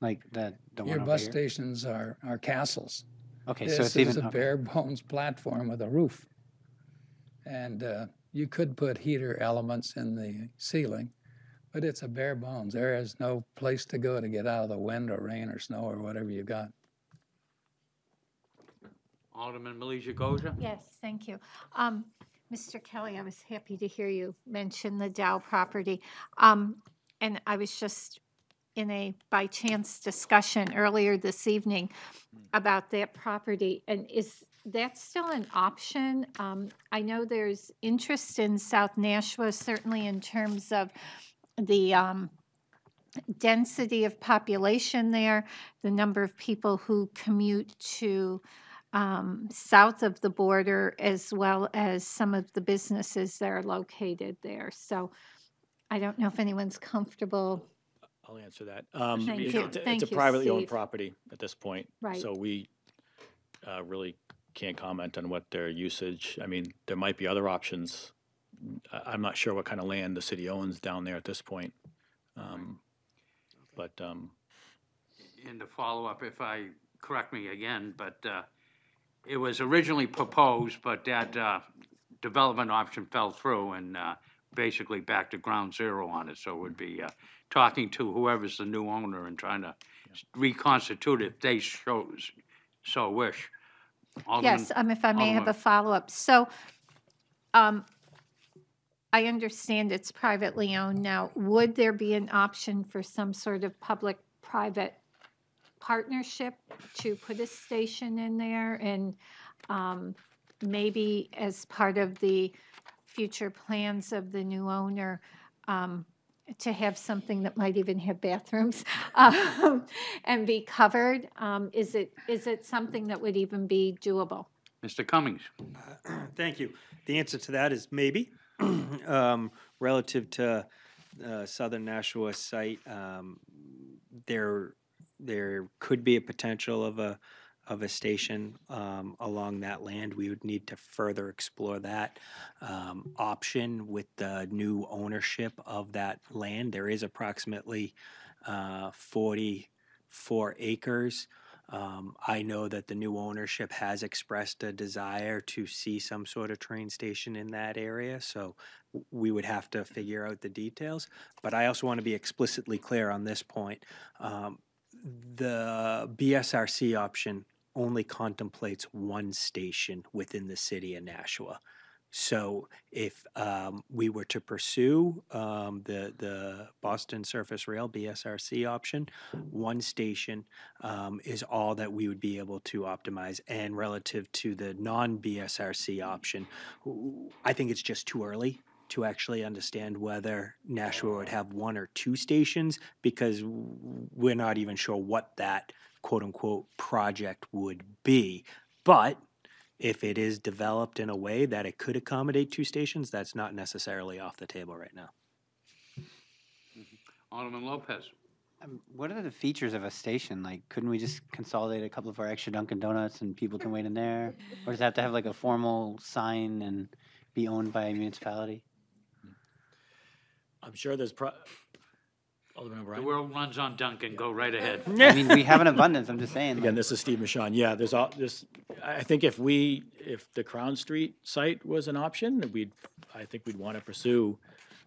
Like the one Your over bus here? stations are castles. Okay, so This it's is even a okay. bare bones platform with a roof. And you could put heater elements in the ceiling, but it's a bare bones. There is no place to go to get out of the wind or rain or snow or whatever you got. Alderman Malaysia Goza? Yes, thank you. Mr. Kelly, I was happy to hear you mention the Dow property. And I was just in a by chance discussion earlier this evening about that property. And is that still an option? I know there's interest in South Nashua, certainly in terms of the density of population there, the number of people who commute to south of the border, as well as some of the businesses that are located there. So I don't know if anyone's comfortable. I'll answer that. Thank you. It's Thank a you, privately owned Steve. property at this point. Right. So we really can't comment on what their usage, I mean, there might be other options. I'm not sure what kind of land the city owns down there at this point. But And to follow up, if I, correct me again, but it was originally proposed, but that development option fell through and basically back to ground zero on it. So it would be talking to whoever's the new owner and trying to reconstitute if they so wish. Alderman- Yes, if I may have Alderman- a follow-up. So I understand it's privately owned now. Would there be an option for some sort of public-private partnership to put a station in there? And maybe as part of the future plans of the new owner, to have something that might even have bathrooms and be covered? Is it something that would even be doable? Mr. Cummings? Thank you. The answer to that is maybe. Relative to Southern Nashua site, there could be a potential of a station along that land. We would need to further explore that option with the new ownership of that land. There is approximately 44 acres. I know that the new ownership has expressed a desire to see some sort of train station in that area, so we would have to figure out the details. But I also want to be explicitly clear on this point. The BSRC option only contemplates one station within the city of Nashua. So if we were to pursue the Boston Surface Rail BSRC option, one station is all that we would be able to optimize. And relative to the non-BSRC option, I think it's just too early to actually understand whether Nashua would have one or two stations, because we're not even sure what that quote-unquote project would be. But if it is developed in a way that it could accommodate two stations, that's not necessarily off the table right now. Alderman Lopez? What are the features of a station? Like, couldn't we just consolidate a couple of our extra Dunkin' Donuts and people can wait in there? Or does it have to have like a formal sign and be owned by a municipality? I'm sure there's Alderman The O'Brien. world runs on Duncan, go right ahead. I mean, we have an abundance, I'm just saying. Again, this is Steve Michon. Yeah, there's I think if the Crown Street site was an option, I think we'd want to pursue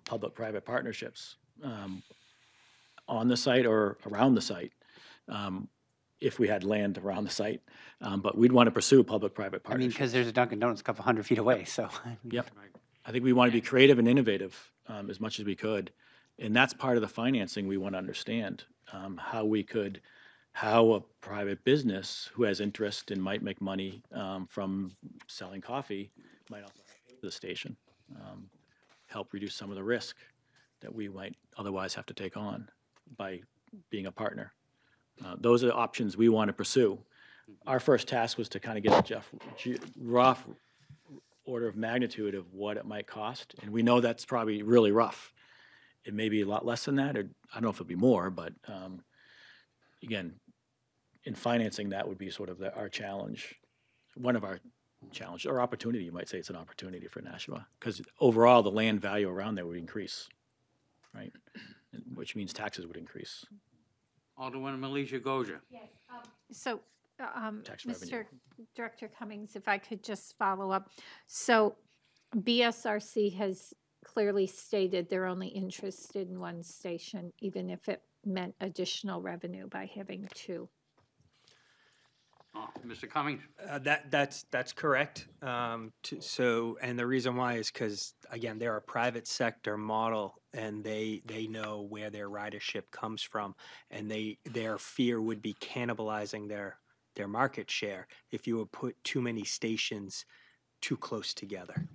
public-private partnerships on the site or around the site, if we had land around the site. But we'd want to pursue public-private I mean, partnerships. because there's a Dunkin' Donuts a couple hundred feet away, so. Yep. I think we want to be creative and innovative as much as we could. And that's part of the financing we want to understand, how we could how a private business who has interest and might make money from selling coffee might also help the station, help reduce some of the risk that we might otherwise have to take on by being a partner. Those are the options we want to pursue. Our first task was to kind of get a rough order of magnitude of what it might cost, and we know that's probably really rough. It may be a lot less than that, or I don't know if it'll be more, but again, in financing that would be sort of our challenge, one of our challenges, or opportunity, you might say it's an opportunity for Nashua, because overall the land value around there would increase, right? Which means taxes would increase. Alderwoman Malaysia Goja. Yes. So, Tax Mr. revenue. Director Cummings, if I could just follow up. So BSRC has clearly stated they're only interested in one station, even if it meant additional revenue by having two. Mr. Cummings? That's correct. And the reason why is because, again, they're a private sector model, and they know where their ridership comes from, and their fear would be cannibalizing their market share if you would put too many stations too close together.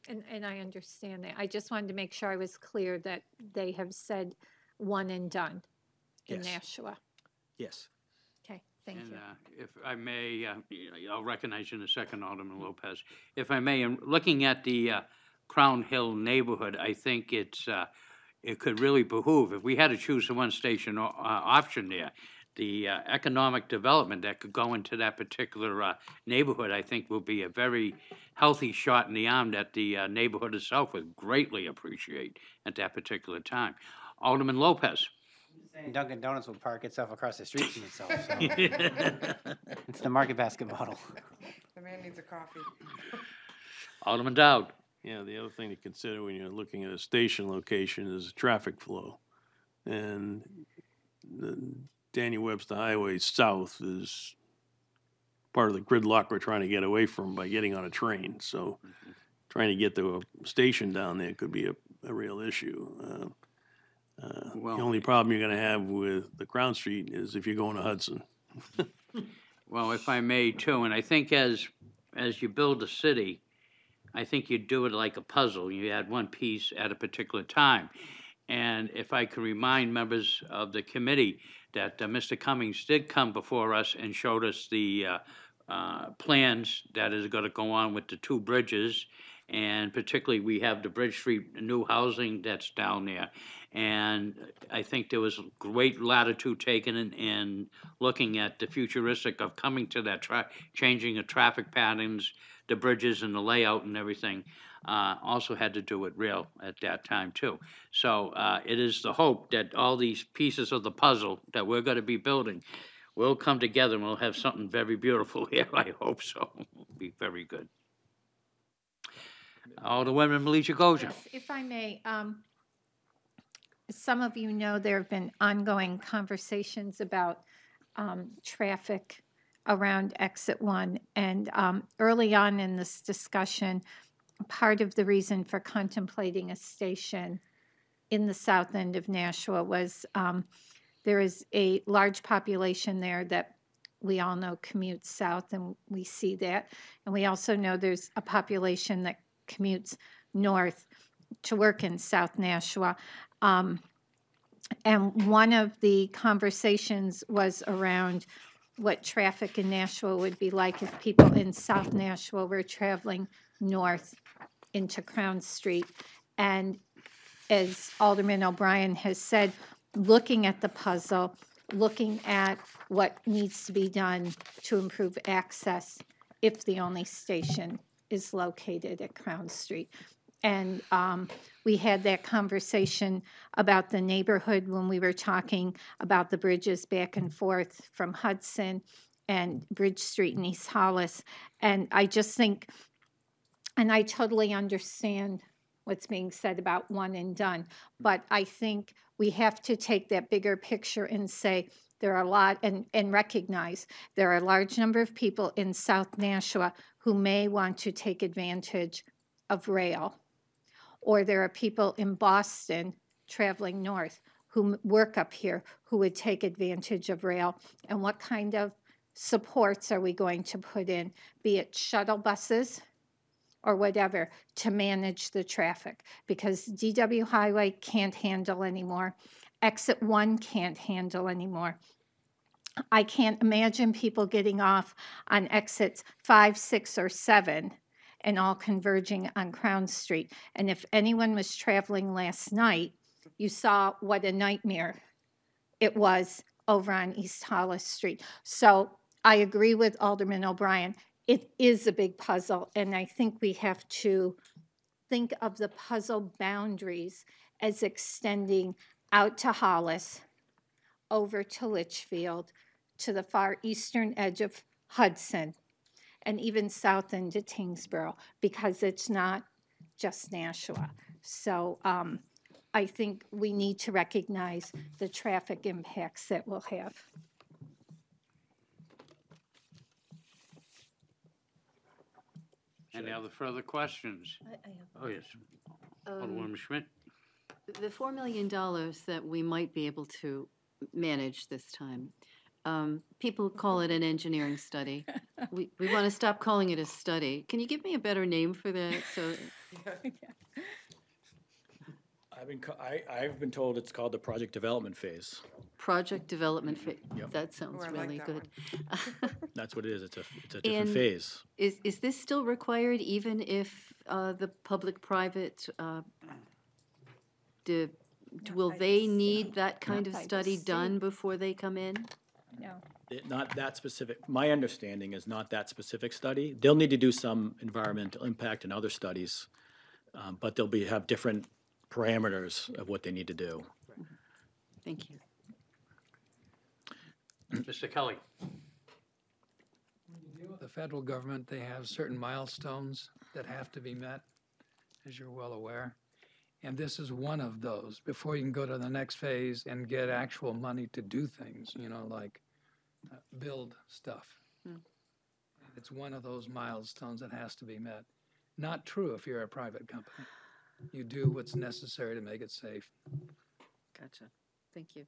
And I understand that. I just wanted to make sure I was clear that they have said one and done in Yes. Nashua. Yes. Okay, thank And you. if I may, I'll recognize you in a second, Alderman Lopez. If I may, in looking at the Crown Hill neighborhood, I think it could really behoove, if we had to choose the one station option there, the economic development that could go into that particular neighborhood, I think will be a very healthy shot in the arm that the neighborhood itself would greatly appreciate at that particular time. Alderman Lopez. And Dunkin' Donuts will park itself across the street from itself. So it's the market basket model. The man needs a coffee. Alderman Dowd. Yeah, the other thing to consider when you're looking at a station location is traffic flow. And the Daniel Webster Highway South is part of the gridlock we're trying to get away from by getting on a train. So trying to get to a station down there could be a real issue. Well, the only problem you're going to have with the Crown Street is if you're going to Hudson. Well, if I may too, and I think as you build a city, I think you do it like a puzzle. You add one piece at a particular time. And if I could remind members of the committee that Mr. Cummings did come before us and showed us the plans that is going to go on with the two bridges. And particularly, we have the Bridge Street new housing that's down there. And I think there was great latitude taken in looking at the futuristic of coming to that, changing the traffic patterns, the bridges and the layout and everything. Also had to do with rail at that time too. So it is the hope that all these pieces of the puzzle that we're going to be building will come together and we'll have something very beautiful here. I hope so. It'll be very good. Alderwoman Malaysia Goja. Yes, if I may, some of you know there have been ongoing conversations about traffic around Exit 1. And early on in this discussion, part of the reason for contemplating a station in the south end of Nashua was there is a large population there that we all know commutes south, and we see that. And we also know there's a population that commutes north to work in South Nashua. And one of the conversations was around what traffic in Nashua would be like if people in South Nashua were traveling north into Crown Street. And as Alderman O'Brien has said, looking at the puzzle, looking at what needs to be done to improve access if the only station is located at Crown Street. And we had that conversation about the neighborhood when we were talking about the bridges back and forth from Hudson and Bridge Street and East Hollis. And I just think, and I totally understand what's being said about one and done, but I think we have to take that bigger picture and say there are a lot, and recognize there are a large number of people in South Nashua who may want to take advantage of rail. Or there are people in Boston traveling north who work up here who would take advantage of rail, and what kind of supports are we going to put in, be it shuttle buses or whatever, to manage the traffic, because DW Highway can't handle anymore. Exit 1 can't handle anymore. I can't imagine people getting off on exits 5, 6, or 7 and all converging on Crown Street. And if anyone was traveling last night, you saw what a nightmare it was over on East Hollis Street. So I agree with Alderman O'Brien. It is a big puzzle, and I think we have to think of the puzzle boundaries as extending out to Hollis, over to Litchfield, to the far eastern edge of Hudson, and even south into Tingsboro, because it's not just Nashua. So I think we need to recognize the traffic impacts that we'll have. Any other further questions? Oh, yes. Alderwoman Schmidt? The $4 million that we might be able to manage this time, people call it an engineering study. We want to stop calling it a study. Can you give me a better name for that? So, I've been told it's called the project development phase. project development phase. Yep. That sounds Oh, I like really that good. That's what it is. It's a different And phase. Is this still required even if the public-private, will they need that kind of by the study done state. before they come in? No. Not that specific. My understanding is not that specific study. They'll need to do some environmental impact and other studies, but they'll have different parameters of what they need to do. Thank you. Mr. Kelly? The federal government, they have certain milestones that have to be met, as you're well aware. And this is one of those before you can go to the next phase and get actual money to do things, like build stuff. It's one of those milestones that has to be met. Not true if you're a private company. You do what's necessary to make it safe. Gotcha. Thank you.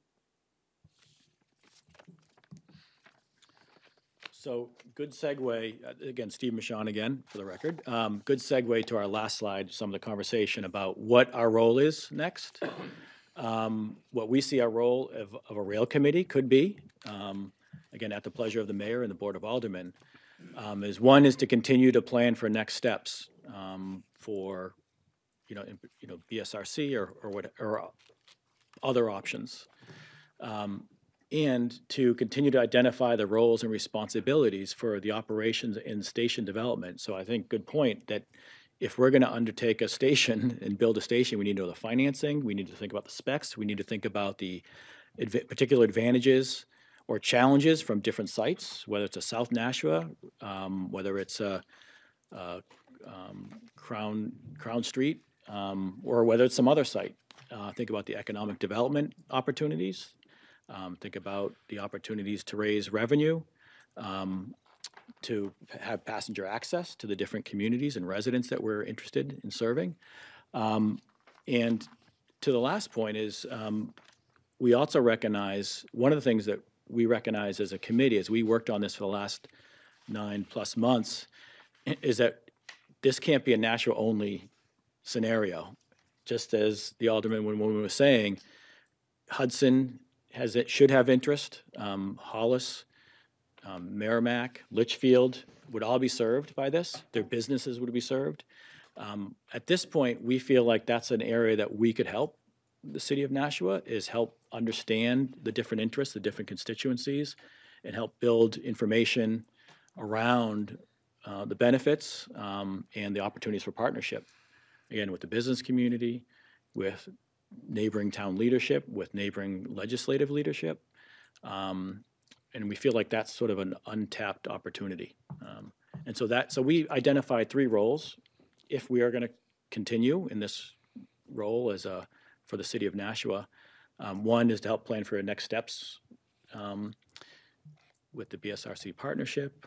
So good segue, again, Steve Michon again, for the record. Good segue to our last slide, some of the conversation about what our role is next. What we see our role of a rail committee could be, again, at the pleasure of the mayor and the board of aldermen, is one is to continue to plan for next steps for, BSRC or other options. And to continue to identify the roles and responsibilities for the operations in station development. So I think, good point, that if we're going to undertake a station and build a station, we need to know the financing, we need to think about the specs, we need to think about the particular advantages or challenges from different sites, whether it's a South Nashua, whether it's a Crown Street, or whether it's some other site. Think about the economic development opportunities. Think about the opportunities to raise revenue, to have passenger access to the different communities and residents that we're interested in serving. And to the last point is, we also recognize, one of the things that we recognize as a committee, as we worked on this for the last 9+ months, is that this can't be a Nashua-only scenario. Just as the Alderman was saying, Hudson should have interest. Hollis, Merrimack, Litchfield would all be served by this. Their businesses would be served. At this point, we feel like that's an area that we could help the city of Nashua, is help understand the different interests, the different constituencies, and help build information around the benefits and the opportunities for partnership. Again, with the business community, with neighboring town leadership, with neighboring legislative leadership. And we feel like that's sort of an untapped opportunity. And so we identified 3 roles if we are going to continue in this role for the city of Nashua. One is to help plan for next steps with the BSRC partnership,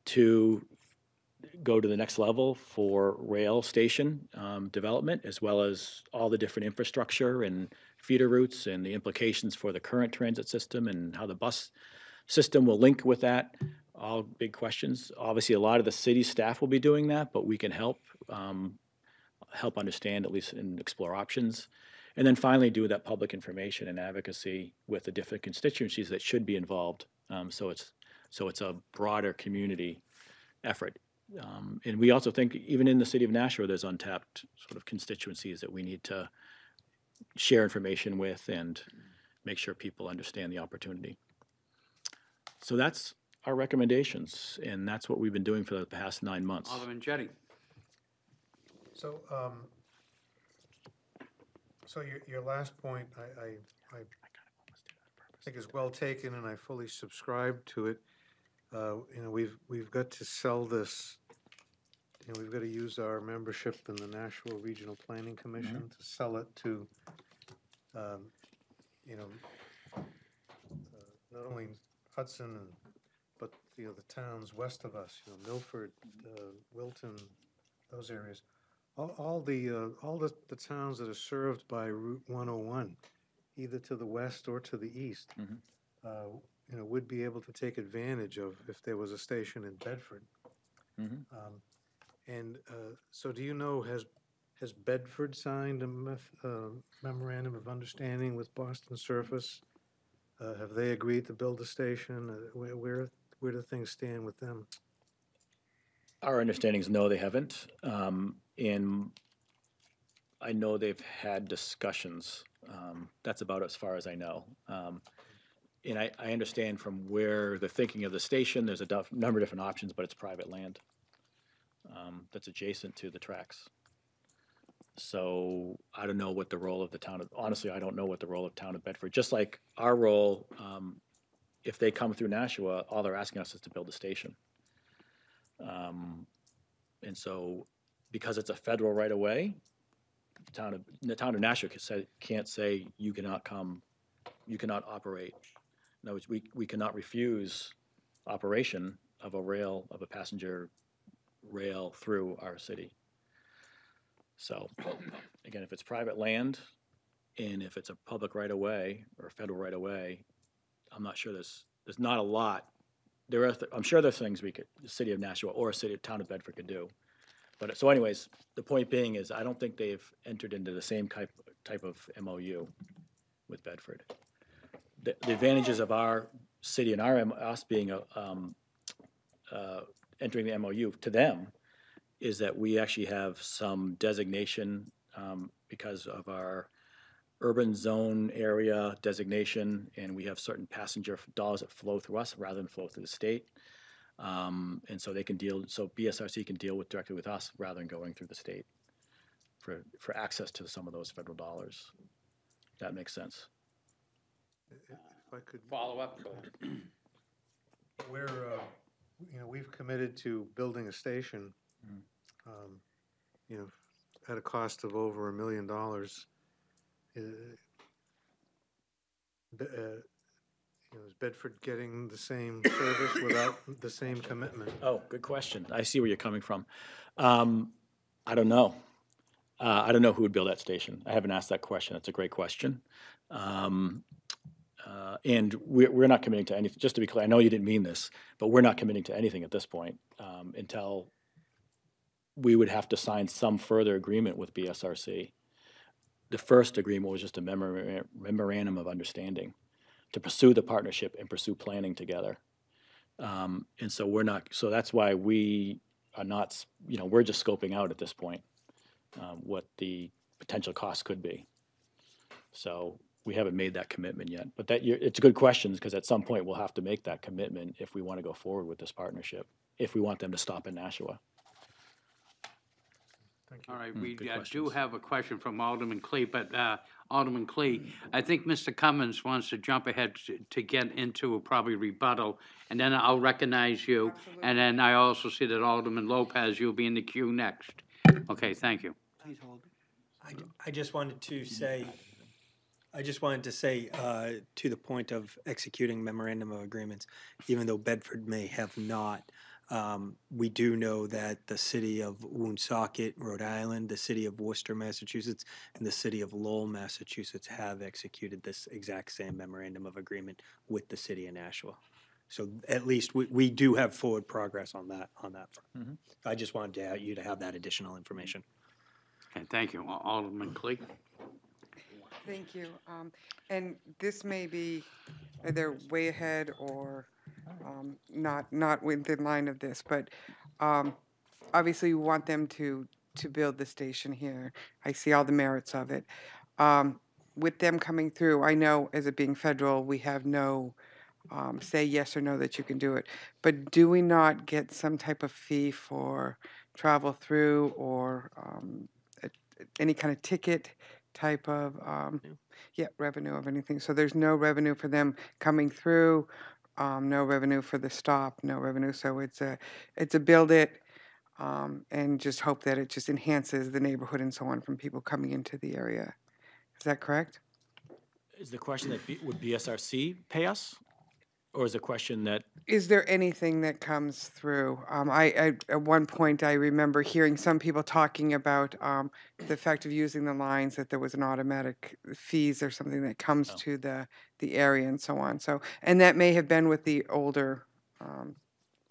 to go to the next level for rail station development, as well as all the different infrastructure and feeder routes and the implications for the current transit system and how the bus system will link with that. All big questions. Obviously, a lot of the city staff will be doing that, but we can help understand at least and explore options. And then finally do that public information and advocacy with the different constituencies that should be involved. So it's a broader community effort. And we also think even in the city of Nashua, there's untapped sort of constituencies that we need to share information with and make sure people understand the opportunity. So that's our recommendations, and that's what we've been doing for the past 9 months. Alderman Jettie. So, so your last point, I think is well taken, and I fully subscribe to it. You know, we've got to sell this. You know, we've got to use our membership in the Nashua Regional Planning Commission to sell it to, you know, not only Hudson, but you know the towns west of us. You know, Milford, Wilton, those areas. All the towns that are served by Route 101, either to the west or to the east, you know, would be able to take advantage of if there was a station in Bedford. So, do you know, has Bedford signed a memorandum of understanding with Boston Surface? Have they agreed to build a station? Where do things stand with them? Our understanding is no, they haven't. And I know they've had discussions. That's about as far as I know. And I understand from where the thinking of the station, there's a number of different options, but it's private land that's adjacent to the tracks. So I don't know what the role of the town of, honestly, I don't know what the role of town of Bedford, just like our role, if they come through Nashua, all they're asking us is to build a station. And so because it's a federal right of way, the town of Nashua can't say you cannot come, you cannot operate. In other words, we cannot refuse operation of a passenger rail through our city. So again, if it's private land and if it's a public right of way or federal right of way, I'm not sure there's not a lot. I'm sure there's things the city of Nashua or a town of Bedford could do. But so anyways, the point being is I don't think they've entered into the same type of MOU with Bedford. The advantages of our city and us being entering the MOU to them is that we actually have some designation because of our urban zone area designation, and we have certain passenger dollars that flow through us rather than flow through the state. And so BSRC can deal directly with us rather than going through the state for access to some of those federal dollars. That makes sense. If I could Follow up. We're, you know, we've committed to building a station, you know, at a cost of over $1 million. You know, is Bedford getting the same service without the same commitment? Oh, good question. I see where you're coming from. I don't know. I don't know who would build that station. I haven't asked that question. That's a great question. And we're not committing to anything. Just to be clear, I know you didn't mean this, but we're not committing to anything at this point until we would have to sign some further agreement with BSRC. The first agreement was just a memorandum of understanding to pursue the partnership and pursue planning together. And so we're not, so that's why we are not, you know, we're just scoping out at this point what the potential cost could be. So we haven't made that commitment yet, but it's a good question because at some point we'll have to make that commitment if we want to go forward with this partnership, if we want them to stop in Nashua. All right, we do have a question from Alderman Clee, but Alderman Clee, I think Mr. Cummins wants to jump ahead to get into a probably rebuttal, and then I'll recognize you. Absolutely. And then I also see that Alderman Lopez, you'll be in the queue next. Okay, thank you. Please hold. I just wanted to say, to the point of executing memorandum of agreements, even though Bedford may have not, We do know that the city of Woonsocket, Rhode Island, the city of Worcester, Massachusetts, and the city of Lowell, Massachusetts have executed this exact same memorandum of agreement with the city of Nashua. So at least we do have forward progress on that front. I just wanted you to have that additional information. Okay, thank you. Alderman Clegg? Thank you. And this may be either way ahead or not within line of this, but obviously we want them to build the station here. I see all the merits of it. With them coming through, I know as it being federal, we have no say yes or no that you can do it. But do we not get some type of fee for travel through or any kind of ticket type of revenue of anything? So there's no revenue for them coming through, no revenue for the stop, no revenue. So it's a build it and just hope that it just enhances the neighborhood and so on from people coming into the area. Is that correct? Is the question that would BSRC pay us? Or is the question that, Is there anything that comes through? I at one point I remember hearing some people talking about the fact of using the lines, that there was an automatic fees or something that comes to the area and so on. So, and that may have been with the older,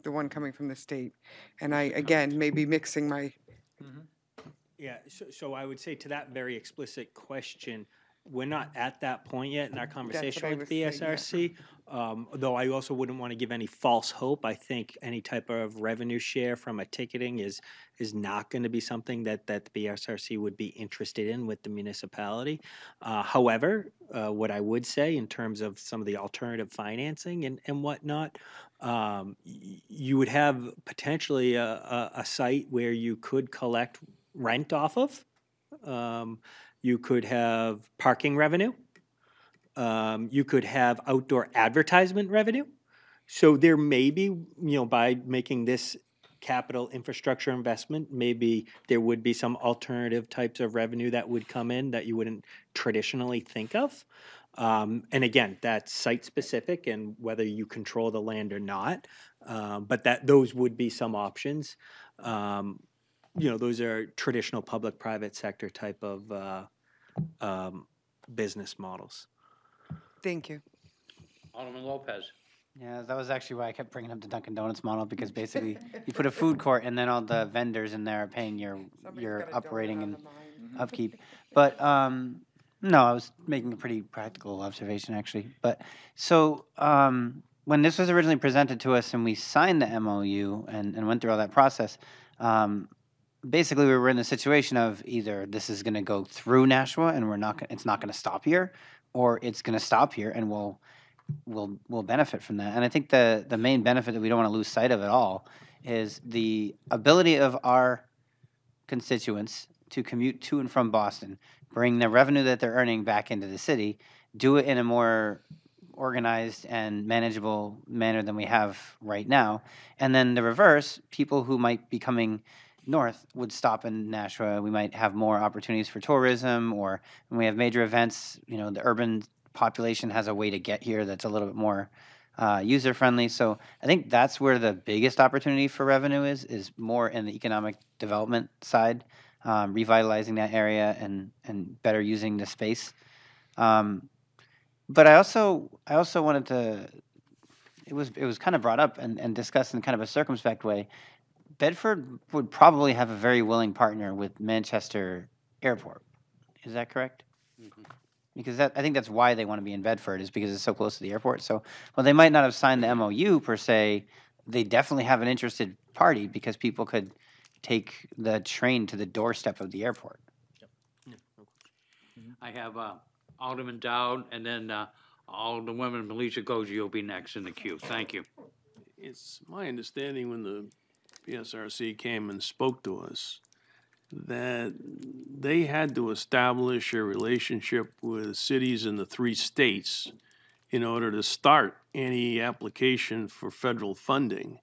the one coming from the state. And I again may be mixing my. Yeah, so I would say to that very explicit question, we're not at that point yet in our conversation I with was saying, BSRC, though I also wouldn't want to give any false hope. I think any type of revenue share from a ticketing is not going to be something that the BSRC would be interested in with the municipality. However, what I would say in terms of some of the alternative financing and whatnot, you would have potentially a site where you could collect rent off of. You could have parking revenue. You could have outdoor advertisement revenue. So there may be, by making this capital infrastructure investment, maybe there would be some alternative types of revenue that would come in that you wouldn't traditionally think of. And again, that's site specific and whether you control the land or not. But those would be some options. Those are traditional public-private sector type of business models. Thank you. Alderman Lopez? Yeah, that was actually why I kept bringing up the Dunkin' Donuts model, because basically you put a food court and then all the vendors in there are paying your operating and upkeep. But no, I was making a pretty practical observation actually. But so when this was originally presented to us and we signed the MOU and went through all that process, basically we were in the situation of either this is going to go through Nashua and it's not going to stop here, or it's going to stop here and we'll benefit from that. And I think the main benefit that we don't want to lose sight of at all is the ability of our constituents to commute to and from Boston, bring the revenue that they're earning back into the city, do it in a more organized and manageable manner than we have right now. And then the reverse, people who might be coming north would stop in Nashua. We might have more opportunities for tourism, or when we have major events, the urban population has a way to get here that's a little bit more user friendly. So I think that's where the biggest opportunity for revenue is more in the economic development side, revitalizing that area and better using the space. But I also wanted to, it was kind of brought up and discussed in kind of a circumspect way. Bedford would probably have a very willing partner with Manchester Airport. Is that correct? Mm-hmm. Because I think that's why they want to be in Bedford, is because it's so close to the airport. So, well, they might not have signed the MOU per se. They definitely have an interested party because people could take the train to the doorstep of the airport. Yep. I have Alderman Dowd, and then Alderwoman Melissa Goji will be next in the queue. Thank you. It's my understanding when the PSRC came and spoke to us that they had to establish a relationship with cities in the 3 states in order to start any application for federal funding.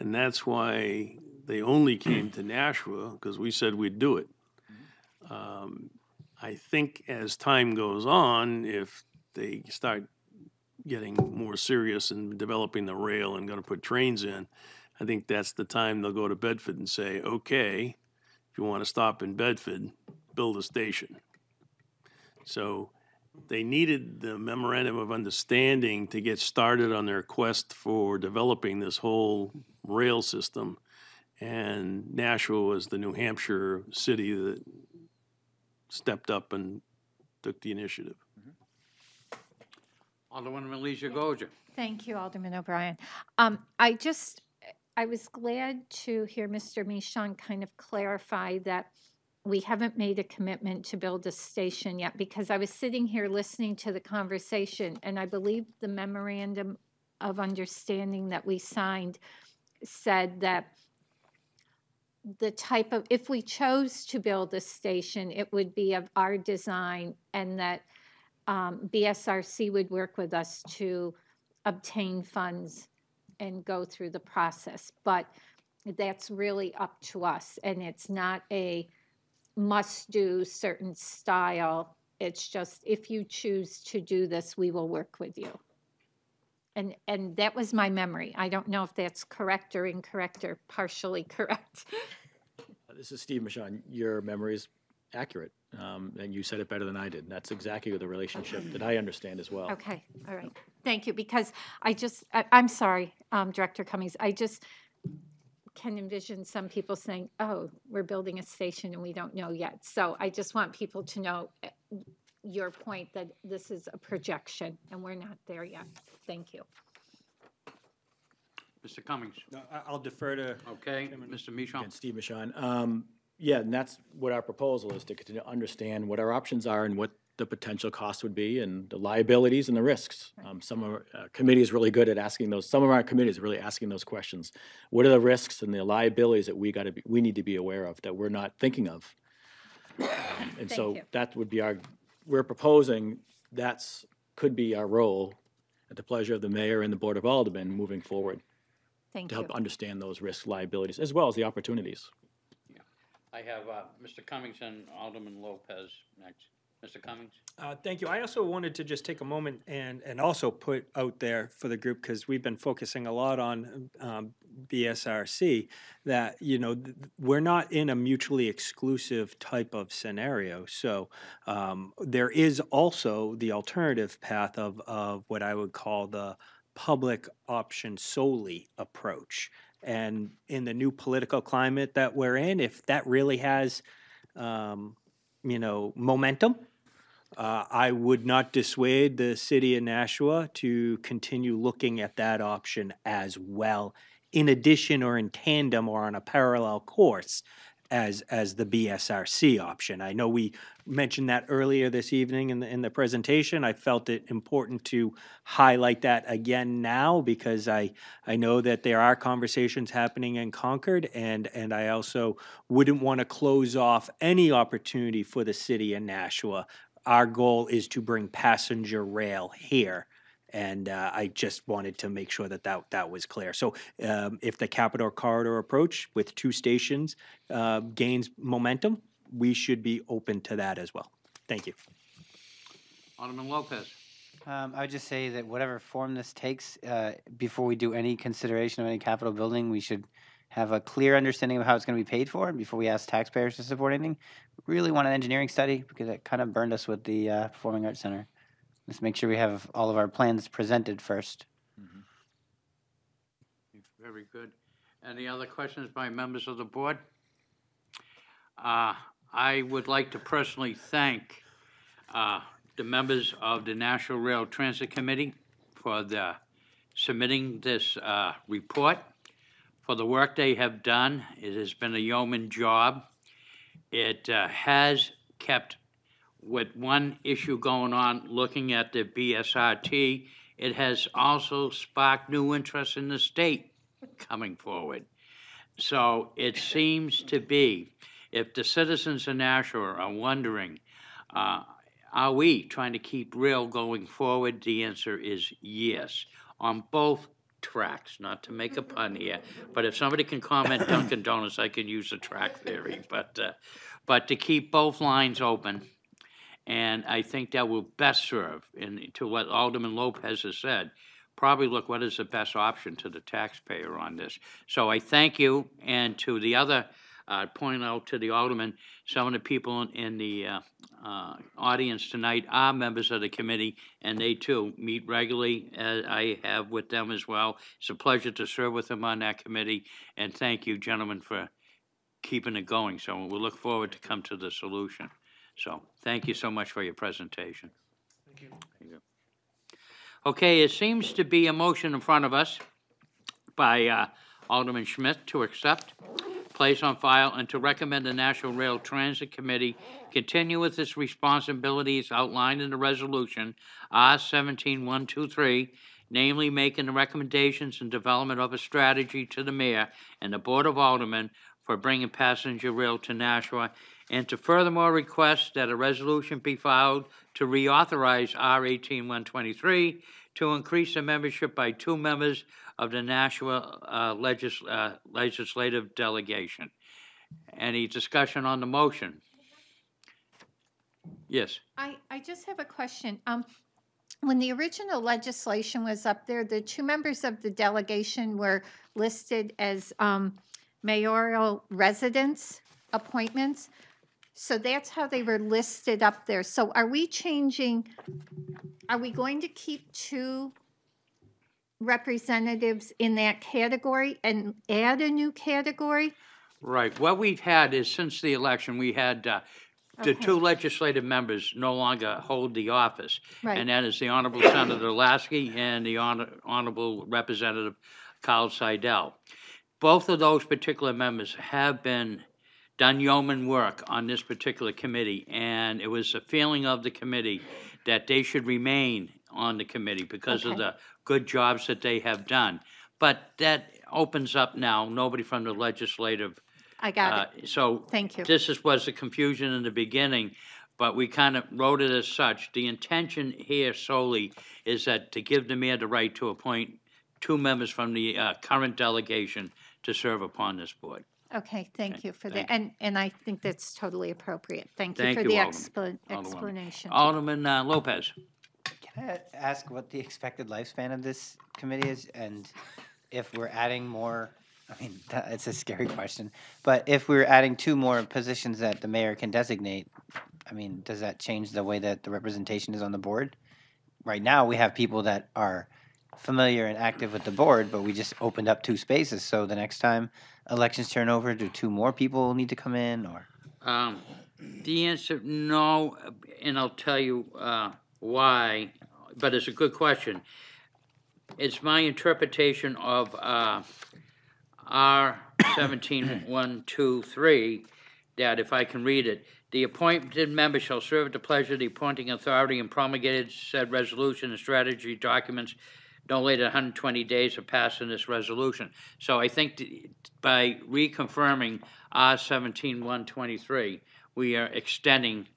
And that's why they only came to Nashua, because we said we'd do it. I think as time goes on, if they start getting more serious in developing the rail and going to put trains in, I think that's the time they'll go to Bedford and say, okay, if you want to stop in Bedford, build a station. So they needed the memorandum of understanding to get started on their quest for developing this whole rail system. And Nashua was the New Hampshire city that stepped up and took the initiative. Alderwoman Malaysia Goja. Thank you, Alderman O'Brien. I was glad to hear Mr. Michon kind of clarify that we haven't made a commitment to build a station yet, because I was sitting here listening to the conversation, and I believe the memorandum of understanding that we signed said that the type of, if we chose to build a station, it would be of our design, and that BSRC would work with us to obtain funds and go through the process. But that's really up to us, and it's not a must-do certain style. It's just, if you choose to do this, we will work with you. And that was my memory. I don't know if that's correct or incorrect or partially correct. This is Steve Michon. Your memory is accurate, and you said it better than I did. That's exactly the relationship that I understand as well. Okay, all right. Thank you, because I'm sorry, Director Cummings, I just can envision some people saying, oh, we're building a station and we don't know yet. So I just want people to know your point that this is a projection and we're not there yet. Thank you. Mr. Cummings. No, I'll defer to. Okay, Mr. Michon. And Steve Michon. Yeah, and that's what our proposal is, to continue to understand what our options are and what the potential cost would be and the liabilities and the risks. Some of our committee is really good at asking those. Some of our committees are really asking those questions. What are the risks and the liabilities that we need to be aware of that we're not thinking of? And so that would be we're proposing could be our role at the pleasure of the mayor and the Board of Aldermen moving forward Thank to you. help understand those risk liabilities as well as the opportunities. I have Mr. Cummings and Alderman Lopez next. Mr. Cummings? Thank you. I also wanted to just take a moment and also put out there for the group, because we've been focusing a lot on BSRC, that, we're not in a mutually exclusive type of scenario. So there is also the alternative path of what I would call the public option solely approach. And in the new political climate that we're in, if that really has, momentum, I would not dissuade the city of Nashua to continue looking at that option as well, in addition or in tandem or on a parallel course as the BSRC option. I know we mentioned that earlier this evening in the presentation. I felt it important to highlight that again now, because I know that there are conversations happening in Concord, and I also wouldn't want to close off any opportunity for the city of Nashua. Our goal is to bring passenger rail here. And I just wanted to make sure that was clear. So if the Capitol Corridor approach with 2 stations gains momentum, we should be open to that as well. Thank you. Alderman Lopez. I would just say that whatever form this takes, before we do any consideration of any capital building, we should have a clear understanding of how it's going to be paid for before we ask taxpayers to support anything. We really want an engineering study, because it kind of burned us with the Performing Arts Center. Let's make sure we have all of our plans presented first. Very good. Any other questions by members of the board? I would like to personally thank the members of the National Rail Transit Committee for submitting this report, for the work they have done. It has been a yeoman job. It has kept, with one issue going on, looking at the BSRT, it has also sparked new interest in the state coming forward. So it seems to be, if the citizens of Nashua are wondering, are we trying to keep rail going forward, the answer is yes, on both tracks, not to make a pun here, but if somebody can comment Dunkin' Donuts, I can use the track theory, but to keep both lines open. And I think that will best serve, to what Alderman Lopez has said, probably look what is the best option to the taxpayer on this. So I thank you, and to the other, point out to the alderman, some of the people in the audience tonight are members of the committee, and they too meet regularly, as I have with them as well. It's a pleasure to serve with them on that committee, and thank you, gentlemen, for keeping it going. So we'll look forward to come to the solution. So thank you so much for your presentation. Thank you. Thank you. Okay, it seems to be a motion in front of us by Alderman Schmidt to accept, place on file, and to recommend the National Rail Transit Committee continue with its responsibilities outlined in the resolution R-17-123, namely making the recommendations and development of a strategy to the mayor and the Board of Aldermen for bringing passenger rail to Nashua, and to furthermore request that a resolution be filed to reauthorize R-18-123 to increase the membership by 2 members of the Nashua legislative delegation. Any discussion on the motion? Yes. I just have a question. When the original legislation was up there, the 2 members of the delegation were listed as mayoral residence appointments. So that's how they were listed up there. So are we changing, are we going to keep 2 representatives in that category and add a new category? Right. What we've had is, since the election, we had the 2 legislative members no longer hold the office. Right. And that is the Honorable Senator Lasky and the Honorable Representative Carl Seidel. Both of those particular members have done yeoman work on this particular committee, and it was a feeling of the committee that they should remain on the committee because of the good jobs that they have done. But that opens up now, nobody from the legislative. I got it. So Thank you. this was the confusion in the beginning, but we kind of wrote it as such. The intention here solely is that to give the mayor the right to appoint 2 members from the current delegation to serve upon this board. Okay, thank you for thank that. And I think that's totally appropriate. Thank you Thank for you, the Alderman. explanation. Alderman Lopez. Can I ask what the expected lifespan of this committee is, and if we're adding more? I mean, it's a scary question, but if we're adding 2 more positions that the mayor can designate, I mean, does that change the way that the representation is on the board? Right now, we have people that are familiar and active with the board, but we just opened up 2 spaces. So the next time elections turn over, do 2 more people need to come in, or? The answer, no, and I'll tell you why, but it's a good question. It's my interpretation of R-17-123 that, if I can read it, the appointed member shall serve at the pleasure of the appointing authority and promulgated said resolution and strategy documents no later than 120 days of passing this resolution. So I think by reconfirming R-17-123, we are extending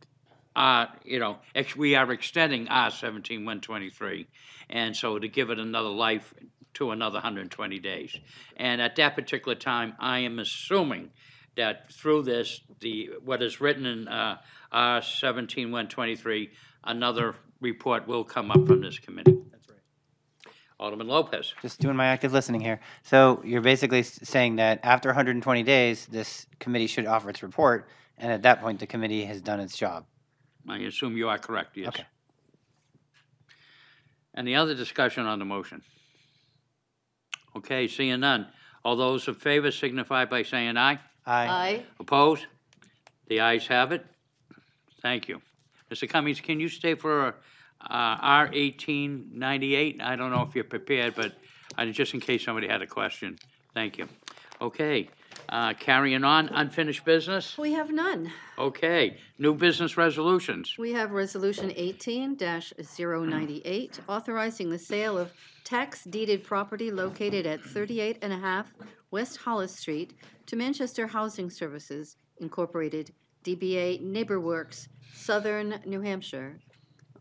we are extending R-17-123, and so to give it another life to another 120 days. And at that particular time, I am assuming that through this, what is written in R-17-123, another report will come up from this committee. That's right. Alderman Lopez. Just doing my active listening here. So you're basically saying that after 120 days, this committee should offer its report, and at that point, the committee has done its job. I assume you are correct, yes. Okay. Any other discussion on the motion? Okay, seeing none. All those in favor signify by saying aye. Aye. Opposed? The ayes have it. Thank you. Mr. Cummings, can you stay for R-1898? I don't know if you're prepared, but just in case somebody had a question. Thank you. Okay, carrying on, unfinished business? We have none. Okay, new business resolutions. We have Resolution 18-098, authorizing the sale of tax-deeded property located at 38.5 West Hollis Street to Manchester Housing Services, Incorporated, DBA NeighborWorks, Southern New Hampshire.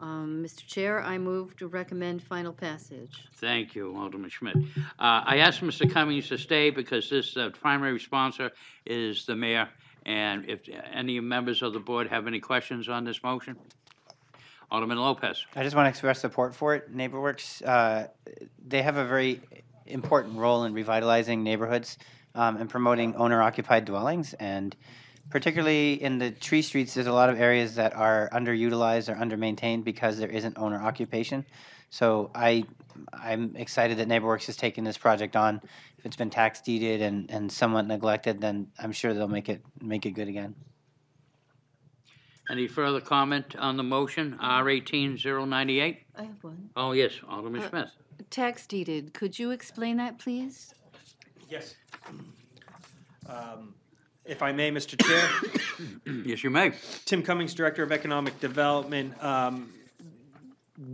Mr. Chair, I move to recommend final passage. Thank you, Alderman Schmidt. I asked Mr. Cummings to stay because this primary sponsor is the mayor, and if any members of the board have any questions on this motion? Alderman Lopez. I just want to express support for it. NeighborWorks, they have a very important role in revitalizing neighborhoods and promoting owner-occupied dwellings. And particularly in the tree streets, there's a lot of areas that are underutilized or under-maintained because there isn't owner occupation. So I'm excited that NeighborWorks is taking this project on. If it's been tax deeded and somewhat neglected, then I'm sure they'll make it good again. Any further comment on the motion, R18098? I have one. Oh, yes, Alderman Smith. Tax deeded, could you explain that, please? Yes. If I may, Mr. Chair. Yes, you may. Tim Cummings, Director of Economic Development.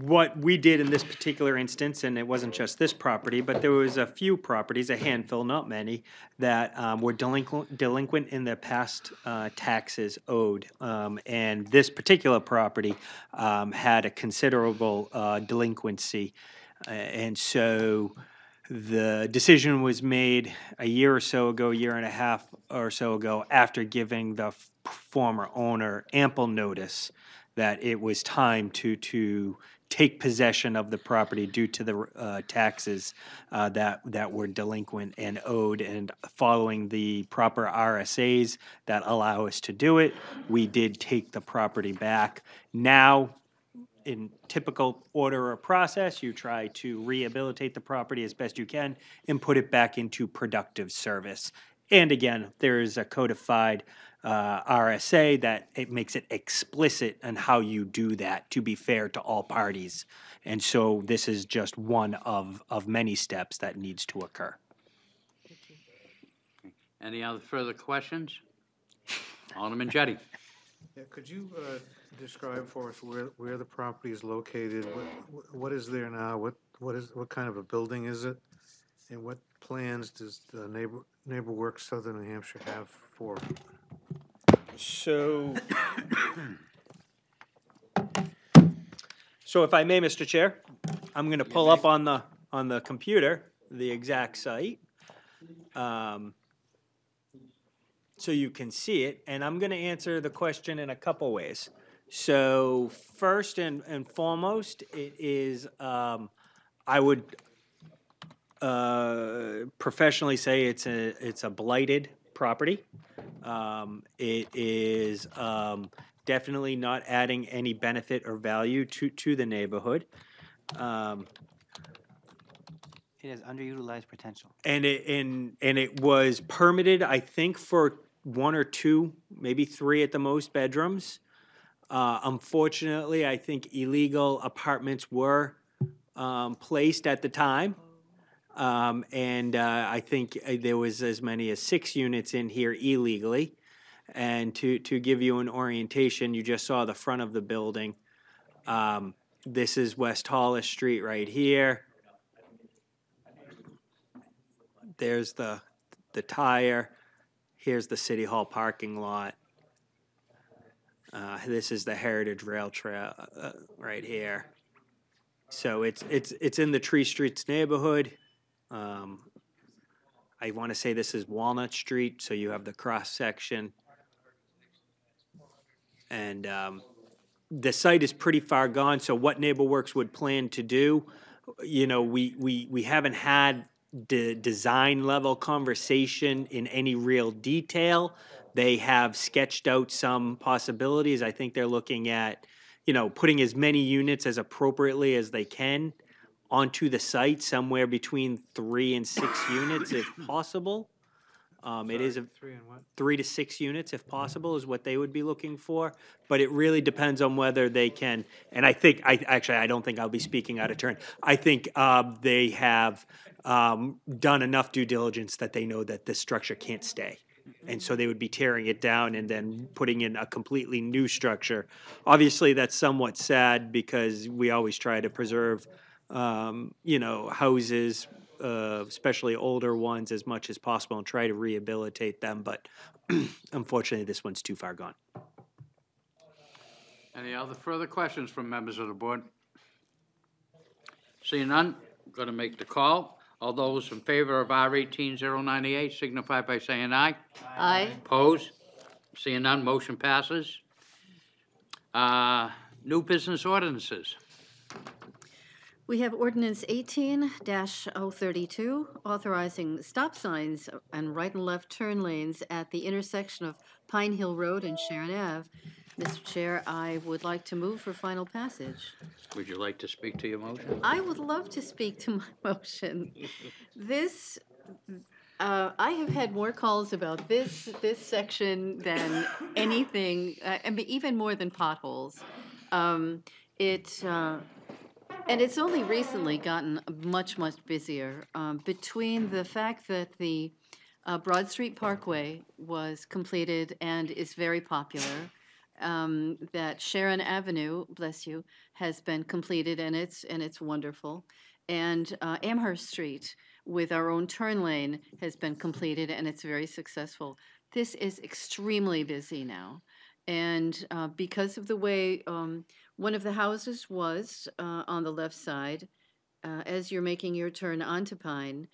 What we did in this particular instance, and it wasn't just this property, but there was a few properties, a handful, not many, that were delinquent in their past taxes owed. And this particular property had a considerable delinquency. And so the decision was made a year or so ago, year and a half or so ago, after giving the former owner ample notice that it was time to take possession of the property due to the taxes that were delinquent and owed. And following the proper RSAs that allow us to do it, we did take the property back. Now, in typical order or process, you try to rehabilitate the property as best you can and put it back into productive service. And again, there is a codified RSA that it makes it explicit on how you do that to be fair to all parties. And so this is just one of many steps that needs to occur. Any other further questions? Alderman Jettie. Yeah, could you describe for us where the property is located? What is there now? What kind of a building is it? And what plans does the NeighborWorks Southern New Hampshire have for? So if I may, Mr. Chair, I'm going to pull up on the computer the exact site, so you can see it, and I'm going to answer the question in a couple ways. So first and foremost, it is I would professionally say it's a blighted property. It is definitely not adding any benefit or value to the neighborhood. It has underutilized potential. And it was permitted, I think, for 1 or 2, maybe 3 at the most bedrooms. Unfortunately, I think illegal apartments were placed at the time. And I think there was as many as 6 units in here illegally. And to give you an orientation, you just saw the front of the building. This is West Hollis Street right here. There's the tire. Here's the City Hall parking lot. This is the Heritage Rail Trail right here. So it's in the Tree Streets neighborhood. I want to say this is Walnut Street, so you have the cross section. And the site is pretty far gone, so what NeighborWorks would plan to do, you know, we haven't had the design level conversation in any real detail. They have sketched out some possibilities. I think they're looking at, you know, putting as many units as appropriately as they can onto the site, somewhere between 3 and 6 units if possible. It is 3 to 6 units if possible is what they would be looking for, but it really depends on whether they can. And I think I don't think I'll be speaking out of turn. I think they have done enough due diligence that they know that this structure can't stay. And so they would be tearing it down and then putting in a completely new structure. Obviously, that's somewhat sad because we always try to preserve, you know, houses, especially older ones, as much as possible and try to rehabilitate them. But unfortunately, this one's too far gone. Any other further questions from members of the board? Seeing none, I'm going to make the call. All those in favor of R18098 signify by saying aye. Aye. Opposed? Seeing none, motion passes. New business ordinances. We have ordinance 18-032, authorizing stop signs and right and left turn lanes at the intersection of Pine Hill Road and Sharon Ave. Mr. Chair, I would like to move for final passage. Would you like to speak to your motion? I would love to speak to my motion. This, I have had more calls about this section than anything, I mean, even more than potholes. And it's only recently gotten much, much busier. Between the fact that the Broad Street Parkway was completed and is very popular, that Sharon Avenue, bless you, has been completed and it's wonderful, and Amherst Street with our own turn lane has been completed and it's very successful. This is extremely busy now. And because of the way one of the houses was on the left side, as you're making your turn onto Pine,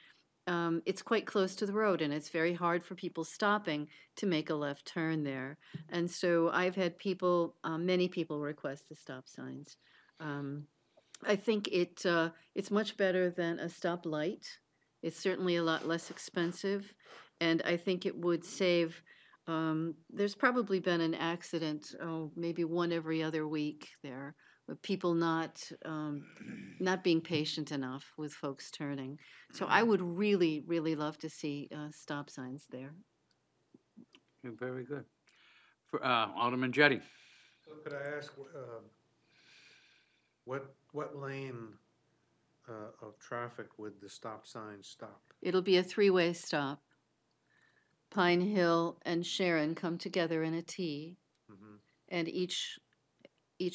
it's quite close to the road, and it's very hard for people stopping to make a left turn there. And so I've had people, many people request the stop signs. I think it's much better than a stoplight. It's certainly a lot less expensive, and I think it would save. There's probably been an accident, maybe one every other week there, with people not being patient enough with folks turning. So I would really, really love to see stop signs there. Very good. For, Alderman Jettie. So could I ask, what lane of traffic would the stop sign stop? It'll be a three-way stop. Pine Hill and Sharon come together in a T, and each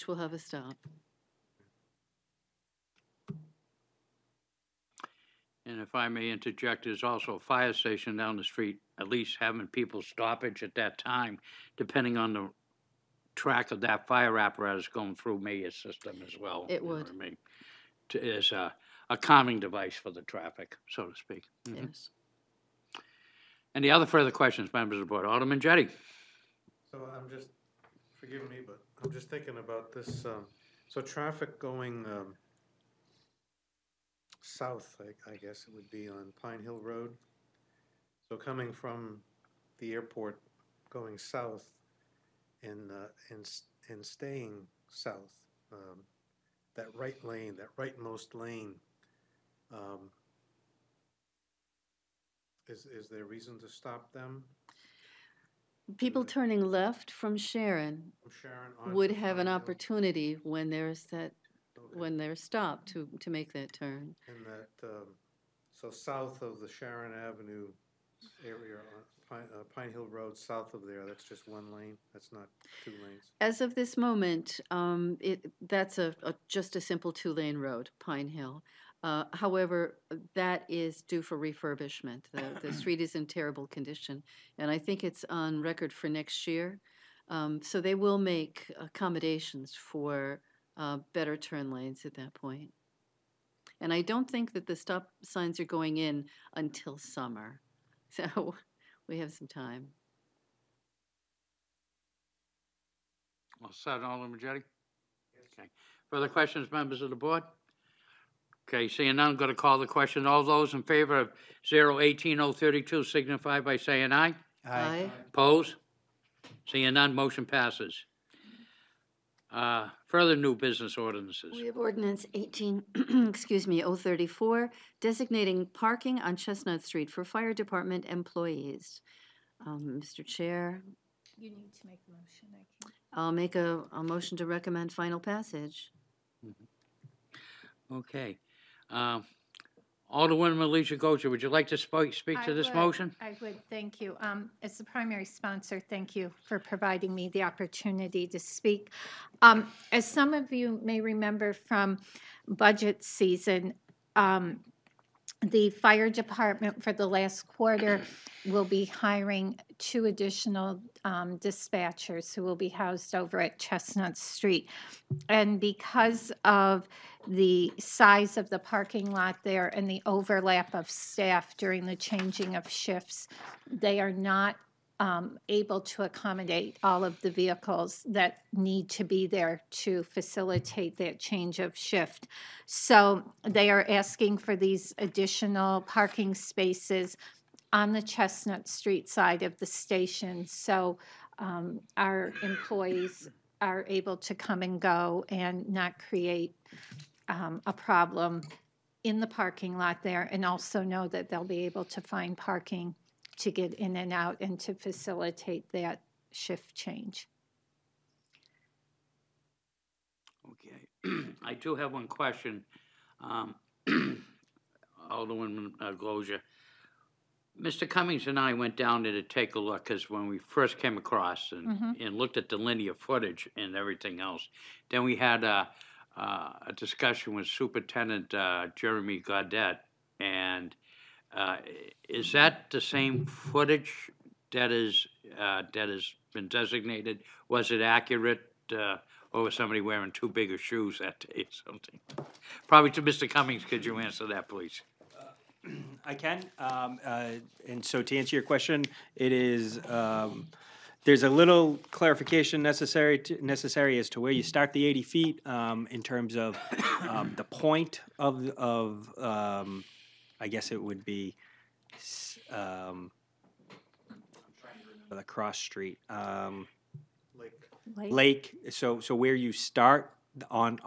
will have a stop. And if I may interject, there's also a fire station down the street, at least having people stoppage at that time, depending on the track of that fire apparatus going through Mayor's system as well. It would. You know what I mean? As a calming device for the traffic, so to speak. Yes. Any other further questions, members of the board? Alderman Jettie. So forgive me, but I'm just thinking about this. So traffic going south, I guess it would be on Pine Hill Road. So coming from the airport, going south, and staying south, that right lane, that rightmost lane. Is there reason to stop them? People turning left from Sharon would have an opportunity when there's when they're stopped to make that turn. And that, so south of the Sharon Avenue area, Pine Hill Road, south of there, that's just one lane? That's not two lanes? As of this moment, that's just a simple two-lane road, Pine Hill. However, that is due for refurbishment. The street is in terrible condition, and I think it's on record for next year. So they will make accommodations for better turn lanes at that point. And I don't think that the stop signs are going in until summer. So we have some time. Well said, Alderman Jettie. Okay. Further questions, members of the board? Okay, seeing none, I'm going to call the question. All those in favor of 018-032 signify by saying aye. Aye. Opposed? Seeing none, motion passes. Further new business ordinances. We have ordinance 034, designating parking on Chestnut Street for fire department employees. Mr. Chair, You need to make a motion, I can't. I'll make a motion to recommend final passage. Okay. Alderwoman Alicia Gocher, would you like to speak to this motion? I would, thank you. As the primary sponsor, thank you for providing me the opportunity to speak. As some of you may remember from budget season, the fire department for the last quarter will be hiring 2 additional dispatchers who will be housed over at Chestnut Street. And because of the size of the parking lot there and the overlap of staff during the changing of shifts, they are not able to accommodate all of the vehicles that need to be there to facilitate that change of shift. So they are asking for these additional parking spaces on the Chestnut Street side of the station. So our employees are able to come and go and not create a problem in the parking lot there, and also know that they'll be able to find parking to get in and out and to facilitate that shift change. Okay. I do have one question. Alderman Glosia. Mr. Cummings and I went down there to take a look, because when we first came across and looked at the linear footage and everything else, then we had a discussion with Superintendent Jeremy Gaudette, and is that the same footage that has been designated? Was it accurate, or was somebody wearing too big of shoes that day or something? Probably to Mr. Cummings, could you answer that, please? I can. And so to answer your question, it is, there's a little clarification necessary as to where you start the 80 feet in terms of the point of I guess it would be the cross street. Lake. So where you start on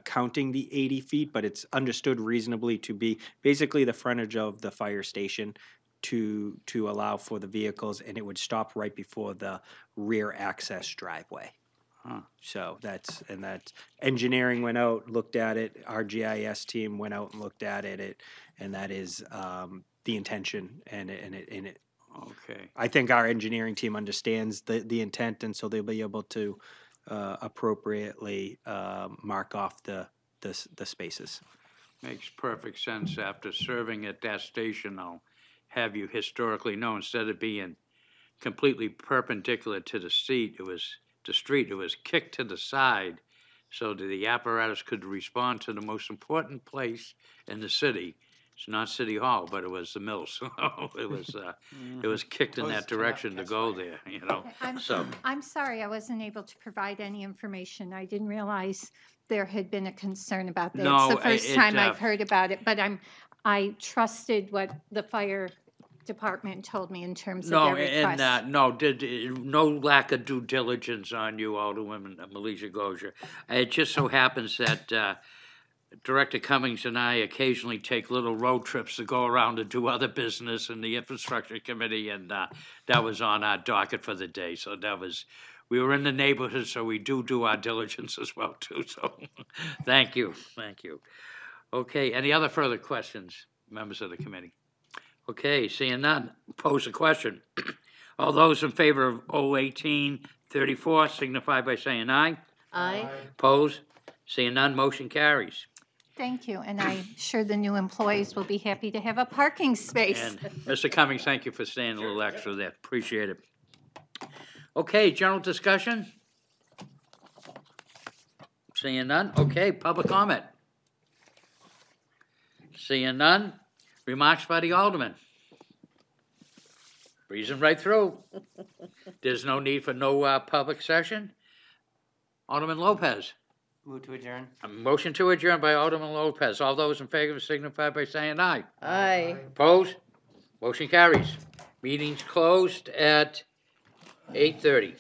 counting the 80 feet, but it's understood reasonably to be basically the frontage of the fire station to allow for the vehicles, and it would stop right before the rear access driveway. So that's engineering went out, looked at it, our GIS team went out and looked at it, and that is the intention, and it. Okay. I think our engineering team understands the intent, and so they'll be able to appropriately mark off the spaces. Makes perfect sense. After serving at that station, I'll have you historically know, instead of being completely perpendicular to the street, it was kicked to the side so that the apparatus could respond to the most important place in the city. It's not City Hall, but it was the mills. It was kicked in that direction to go there, you know. I'm sorry I wasn't able to provide any information. I didn't realize there had been a concern about that. No, it's the first time I've heard about it, but I trusted what the fire department told me in terms of their request. No lack of due diligence on you, Alderwoman Militia Gosia. It just so happens that Director Cummings and I occasionally take little road trips to go around to do other business in the Infrastructure Committee, and that was on our docket for the day. So we were in the neighborhood, so we do our diligence as well, too. So thank you. Okay, any other further questions, members of the committee? Okay, seeing none, pose a question. All those in favor of 01834 signify by saying aye. Aye. Opposed? Seeing none, motion carries. Thank you, and I'm sure the new employees will be happy to have a parking space. And Mr. Cummings, thank you for staying a little extra there. Appreciate it. Okay, general discussion? Seeing none? Okay, public comment? Seeing none? Remarks by the alderman? Breezing right through. There's no need for no public session. Alderman Lopez. Move to adjourn. A motion to adjourn by Alderman Lopez. All those in favor signify by saying aye. Aye. Opposed? Motion carries. Meeting's closed at 8:30.